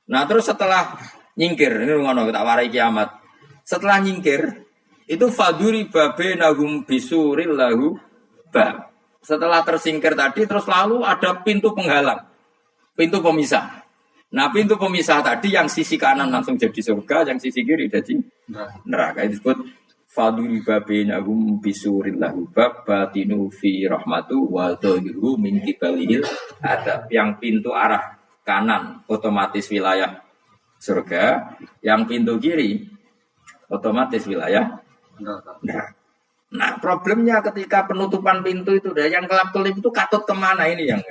Speaker 1: Nah terus setelah nyingkir, ini ngono tak warai kiamat. Setelah nyingkir itu faduri babe nahum bisuril lahu bab. Setelah tersingkir tadi terus lalu ada pintu penghalang, pintu pemisah. Nah pintu pemisah tadi yang sisi kanan langsung jadi surga, yang sisi kiri jadi neraka. Itu disebut faduri babinahum bisuril lahu bab batinu fi rahmatu wa dhahiru min kibalil adab. Yang pintu arah kanan otomatis wilayah surga, yang pintu kiri otomatis wilayah neraka. Nah problemnya ketika penutupan pintu itu yang kelap-kelip itu katut kemana ini yang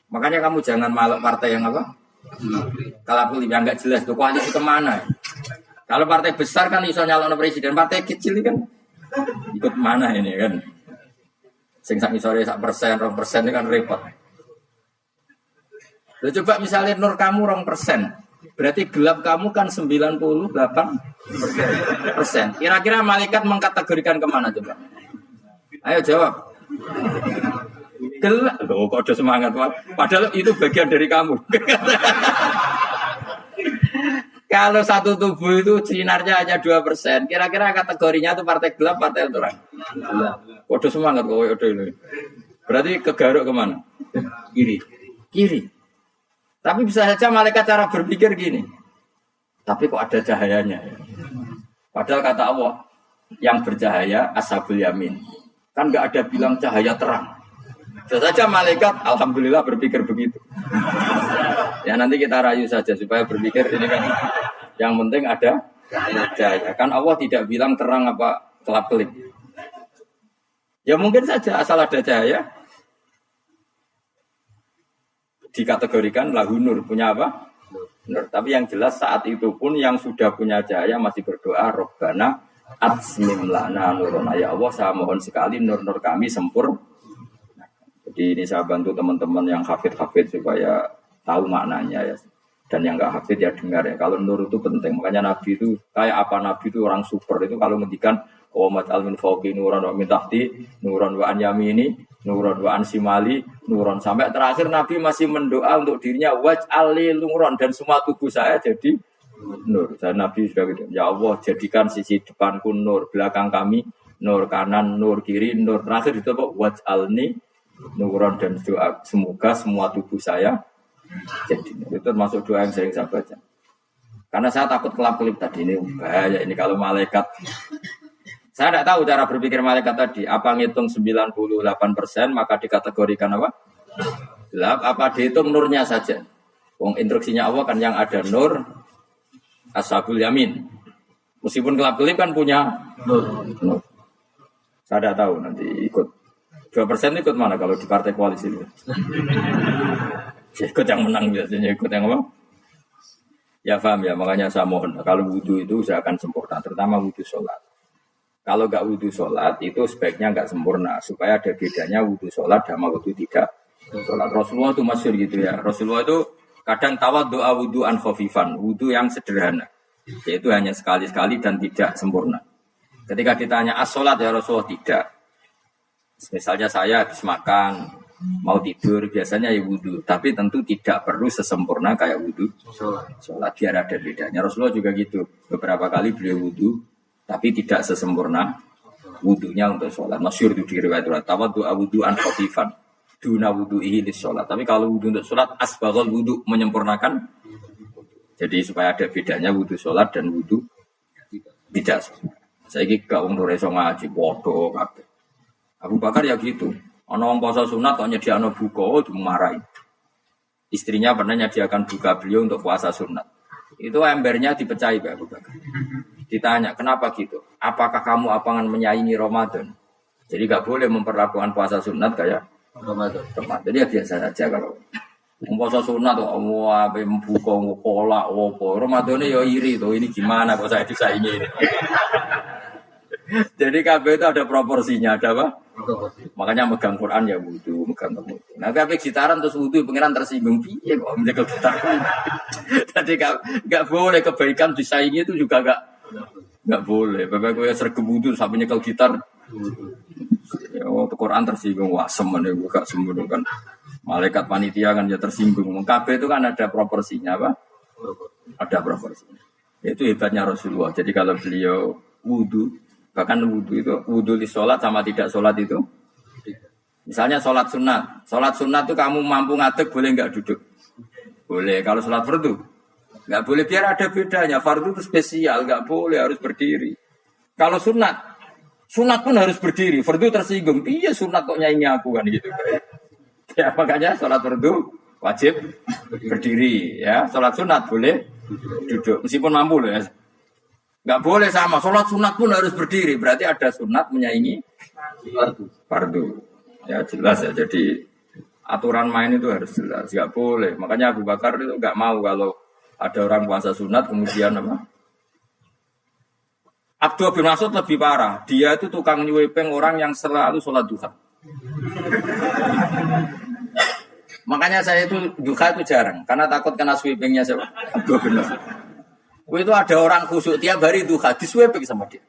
Speaker 1: makanya kamu jangan malak partai yang apa kelap-kelip yang nggak jelas itu koalisi kemana. Kalau partai besar kan iso nyalon presiden, partai kecil kan ikut mana ini kan? Sing sak isore sak persen, 2% ini kan repot. Loh, coba misalnya nur kamu 2%, berarti gelap kamu kan 98%. Kira-kira malaikat mengkategorikan kemana coba? Ayo jawab. Gelap, loh kok ada semangat Pak. Padahal itu bagian dari kamu. Kalau satu tubuh itu sinarnya hanya 2%, kira-kira kategorinya itu partai gelap, partai terang. Kode semangat kok ini. Berarti kegaruk kemana? Kiri. Tapi bisa saja malaikat cara berpikir gini. Tapi kok ada cahayanya? Padahal kata Allah, yang bercahaya ashabul yamin. Kan nggak ada bilang cahaya terang. Bisa saja malaikat, alhamdulillah berpikir begitu. Ya nanti kita rayu saja supaya berpikir ini kan yang penting ada cahaya. Kan Allah tidak bilang terang apa kelap-kelip. Ya mungkin saja asal ada cahaya dikategorikan lahu nur, punya apa? Nur. Tapi yang jelas saat itu pun yang sudah punya cahaya masih berdoa Rabbana Atsmim lana nurona ya Allah, saya mohon sekali nur-nur kami sempurna. Jadi ini saya bantu teman-teman yang hafid-hafid supaya tahu maknanya ya. Dan yang nggak hafid ya dengar ya. Kalau nur itu penting. Makanya Nabi itu kayak apa, Nabi itu orang super itu kalau ngendikan wa mat'al min fawqi nuran wa min tahti nuran wa an yamini nuran wa an simali nuran, sampai terakhir Nabi masih mendoa untuk dirinya waj'al li nuran, dan semua tubuh saya jadi nur. Dan Nabi sudah gitu, ya Allah jadikan sisi depanku nur, belakang kami nur, kanan nur, kiri nur, terakhir itu apa, waj'alni nuron, dan doa semoga semua tubuh saya jadi nur. Itu termasuk doa yang sering saya baca. Karena saya takut kelap-kelip tadi, ini bahaya ini kalau malaikat. Saya tidak tahu cara berpikir malaikat tadi. Apa ngitung 98% maka dikategorikan apa? Gelap. Apa dihitung nurnya saja? Wong instruksinya Allah kan yang ada nur ashabul yamin. Meskipun kelap-kelip kan punya nur. Saya tidak tahu nanti ikut. 2% ikut mana kalau di partai koalisi? Ikut yang menang biasanya, ikut yang apa? Ya paham ya, makanya saya mohon. Kalau wudhu itu saya akan sempurna, terutama wudhu sholat. Kalau nggak wudhu sholat itu sebaiknya nggak sempurna, supaya ada bedanya wudhu sholat sama wudhu tidak sholat. Rasulullah itu masyhur gitu ya. Rasulullah itu kadang tawad doa wudhu an khafifan, wudhu yang sederhana, yaitu hanya sekali-sekali dan tidak sempurna. Ketika ditanya as-sholat ya Rasulullah tidak. Misalnya saya habis makan, mau tidur, biasanya ya wudhu, tapi tentu tidak perlu sesempurna kayak wudhu sholat, biar ada bedanya. Rasulullah juga gitu, beberapa kali beliau wudhu tapi tidak sesempurna wudunya untuk sholat. Masyhur itu di riwayat tawaddu wudu an khafifan duna wudu'ihi lis sholat. Tapi kalau wudu untuk sholat asbaghal wudu, menyempurnakan. Jadi supaya ada bedanya wudu sholat dan wudu tidak sholat. Saya gak wong ora iso ngaji podo kabeh. Abu Bakar ya gitu. Ana wong poso sunat kok nyediakno buka dimarahi. Istrinya pernah nyediakan buka beliau untuk puasa sunat. Itu embernya dipecahi Pak Abu Bakar. Ditanya, kenapa gitu? Apakah kamu akan menyaingi Ramadan? Jadi gak boleh memperlakukan puasa sunat kayak Ramadan. Jadi ya biasa saja kalau puasa sunat tuh apa membuka kolak apa. Ramadannya ya iri tuh, ini gimana kok saya disaingi ini. Jadi KB itu ada proporsinya, ada apa? Makanya megang Quran ya wudu, megang wudu. Nah, tapi gitaran terus wudu pengiran tersinggung, piye kok menjaga gitar. Jadi gak boleh kebaikan disaingi itu juga gak boleh. Bapak gue sergem wudu sampai nyekel gitar. Ya, waktu Quran tersinggung, wah semen ya gue gak sembunyi kan. Malaikat panitia kan ya tersinggung. KB itu kan ada proporsinya apa? Ada proporsinya. Itu hebatnya Rasulullah. Jadi kalau beliau wudu, bahkan wudu itu wudu di sholat sama tidak sholat itu. Misalnya sholat sunat itu kamu mampu ngadeg boleh nggak duduk? Boleh. Kalau sholat fardu nggak boleh, biar ada bedanya. Fardu itu spesial, nggak boleh, harus berdiri. Kalau sunat pun harus berdiri. Fardu tersinggung, iya sunat kok nyanyi aku kan gitu. Ya makanya sholat fardu wajib berdiri, ya. Sholat sunat boleh duduk, meskipun mampu loh ya. Nggak boleh sama, sholat sunat pun harus berdiri. Berarti ada sunat menyaingi fardu. Ya jelas ya, jadi aturan main itu harus jelas. Nggak boleh, makanya Abu Bakar itu nggak mau kalau ada orang puasa sunat kemudian apa? Abdul bin Mas'ud lebih parah. Dia itu tukang nyuwepeng orang yang selalu sholat duha. Makanya saya itu duha itu jarang, karena takut kena sweepingnya siapa? Abdul bin Mas'ud. Itu ada orang khusyuk tiap hari duha disweping sama dia.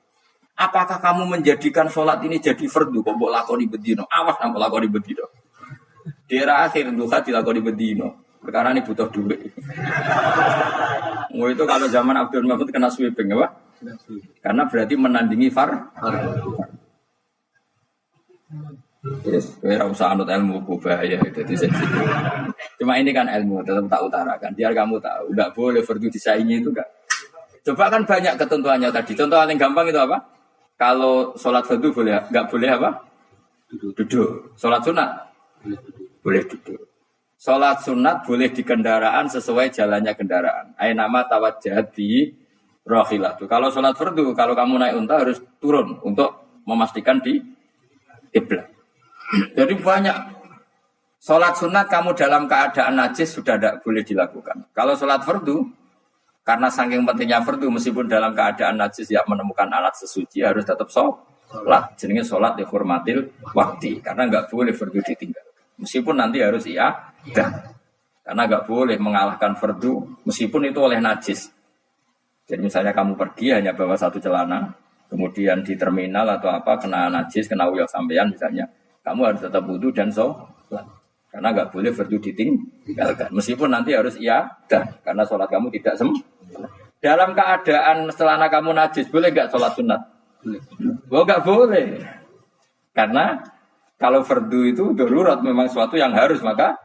Speaker 1: Apakah kamu menjadikan sholat ini jadi fardu? Kok mbok lakoni bedino? Awas nang lakoni bedino. Di era akhir duha dilakoni bedino. Perkara ini butuh duit. Itu kalau zaman Abdul Mahfud kena sweeping apa? Karena berarti menandingi Yes, ora usah anut ilmu bahaya jadi sensitif. Cuma ini kan ilmu tetap tak utarakan. Biar kamu tahu, enggak boleh fardu disaingi itu enggak. Coba kan banyak ketentuannya tadi. Contoh paling gampang itu apa? Kalau sholat fardu boleh, enggak boleh apa? Duduk. Sholat sunat boleh duduk. Sholat sunat boleh di kendaraan sesuai jalannya kendaraan. Ainama tawajjahat bi rakhilatu. Kalau sholat fardu, kalau kamu naik unta harus turun untuk memastikan di kiblat. Jadi banyak sholat sunat kamu dalam keadaan najis sudah tidak boleh dilakukan. Kalau sholat fardu, Karena saking pentingnya fardu meskipun dalam keadaan najis ya menemukan alat sesuci harus tetap sholat. Jenenge sholat dihormatil waktu. Karena nggak boleh fardu ditinggal. Meskipun nanti harus dah. Karena nggak boleh mengalahkan fardu meskipun itu oleh najis. Jadi misalnya kamu pergi hanya bawa satu celana, kemudian di terminal atau apa kena najis, kena uyah sampean misalnya, kamu harus tetap wudu dan sholat. Karena nggak boleh fardu ditinggalkan. Meskipun nanti harus dah. Karena sholat kamu tidak dalam keadaan celana kamu najis, boleh nggak sholat sunat? Oh nggak boleh. Karena kalau fardu itu darurat memang suatu yang harus maka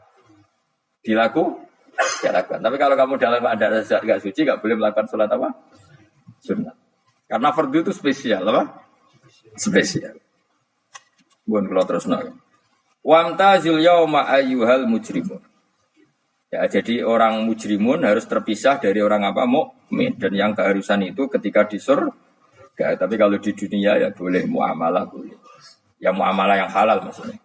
Speaker 1: dilakukan. Tapi kalau kamu dalam keadaan nggak suci, nggak boleh melakukan sholat apa? Sunat. Karena fardu itu spesial apa? Spesial. Bukan kalau terus nol. Wamtazil yauma ayyuhal mujrimun. Ya, jadi orang mujrimun harus terpisah dari orang apa mukmin dan yang keharusan itu ketika di surga. Tapi kalau di dunia ya boleh muamalah boleh. Ya muamalah yang halal maksudnya.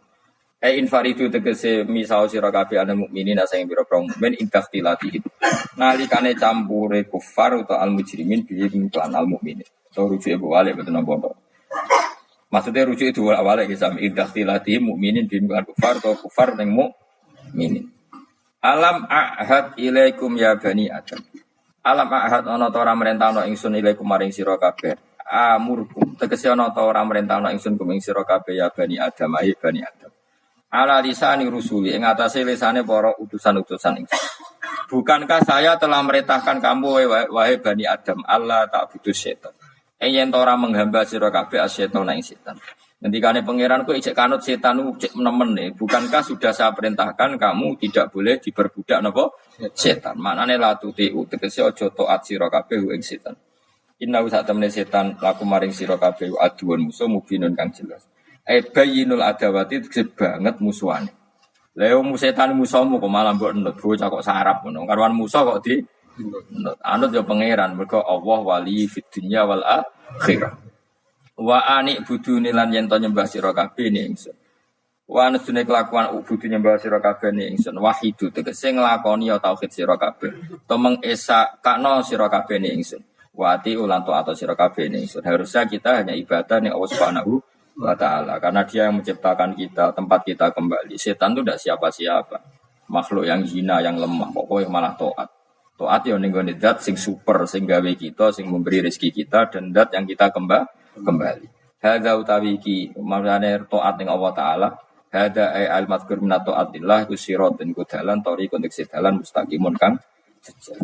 Speaker 1: Infaridu tegese misal sira kabeh ana mukminin sing pira-pira mukmin intaktilati. Nalikane campure kufar utawa al mujrimin bi lan al mukminin. To rujuke wale boten napa. Maksudnya rujuk itu awalnya kisah intaktilati mukminin bi kufar atau kufar ning mukminin. Alam ahad ilaikum ya bani Adam. Alam ahad ana ta ora merentano ingsun ilaikum maring sira kabeh. Amurkum tegese ana ta ora merentano ingsun kuming sira kabeh ya bani Adam ai bani Adam. Ala lisani rusuli ing atase lisane para utusan-utusan ingsun. Bukankah saya telah merintahkan kamu wahai bani Adam Allah ta'budu setan. Yen ta ora menghamba sira kabeh asyaiton ing setan. Ngendikane pangeran ku ijek kanut setan ku cek nemen. Bukankah sudah saya perintahkan kamu tidak boleh diperbudak napa setan. Maknane la tutiu tegese aja taat sira kabeh ing setan. Inna sak temene setan laku maring sira kabeh aduun musuh mubinun kang jelas. Bayinul adawati tegese banget musuhane. Lah yo setan musuhmu kok malah mbok nut bocah kok sarap ngono. Karuan musuh kok di nut. Anut yo pangeran mergo Allah wali fid dunya wal akhirah. Wa anik budune lan yen to nyembah sira kabeh ning ingsun. Wa anusune kelakuan budu nyembah sira kabeh ning ingsun. Wahidu tegese nglakoni ya tauhid sira kabeh. To mengesa kakno sira kabeh ning ingsun. Wa ati ulan to atau sira kabeh ning ingsun. Harusnya kita hanya ibadah ning Allah Subhanahu wa taala karena dia yang menciptakan kita, tempat kita kembali. Setan itu tidak siapa-siapa. Makhluk yang hina, yang lemah, pokoknya malah taat. Taat ya ning gone zat sing super, sing gawe kita, sing memberi rezeki kita dan zat yang kita kembali. Hadza utawi iki maknane taat ning Allah taala. Hadza ai al-mazkur min taatillah ku siratun ku dalan tariqun dalan mustaqimun kang jejak.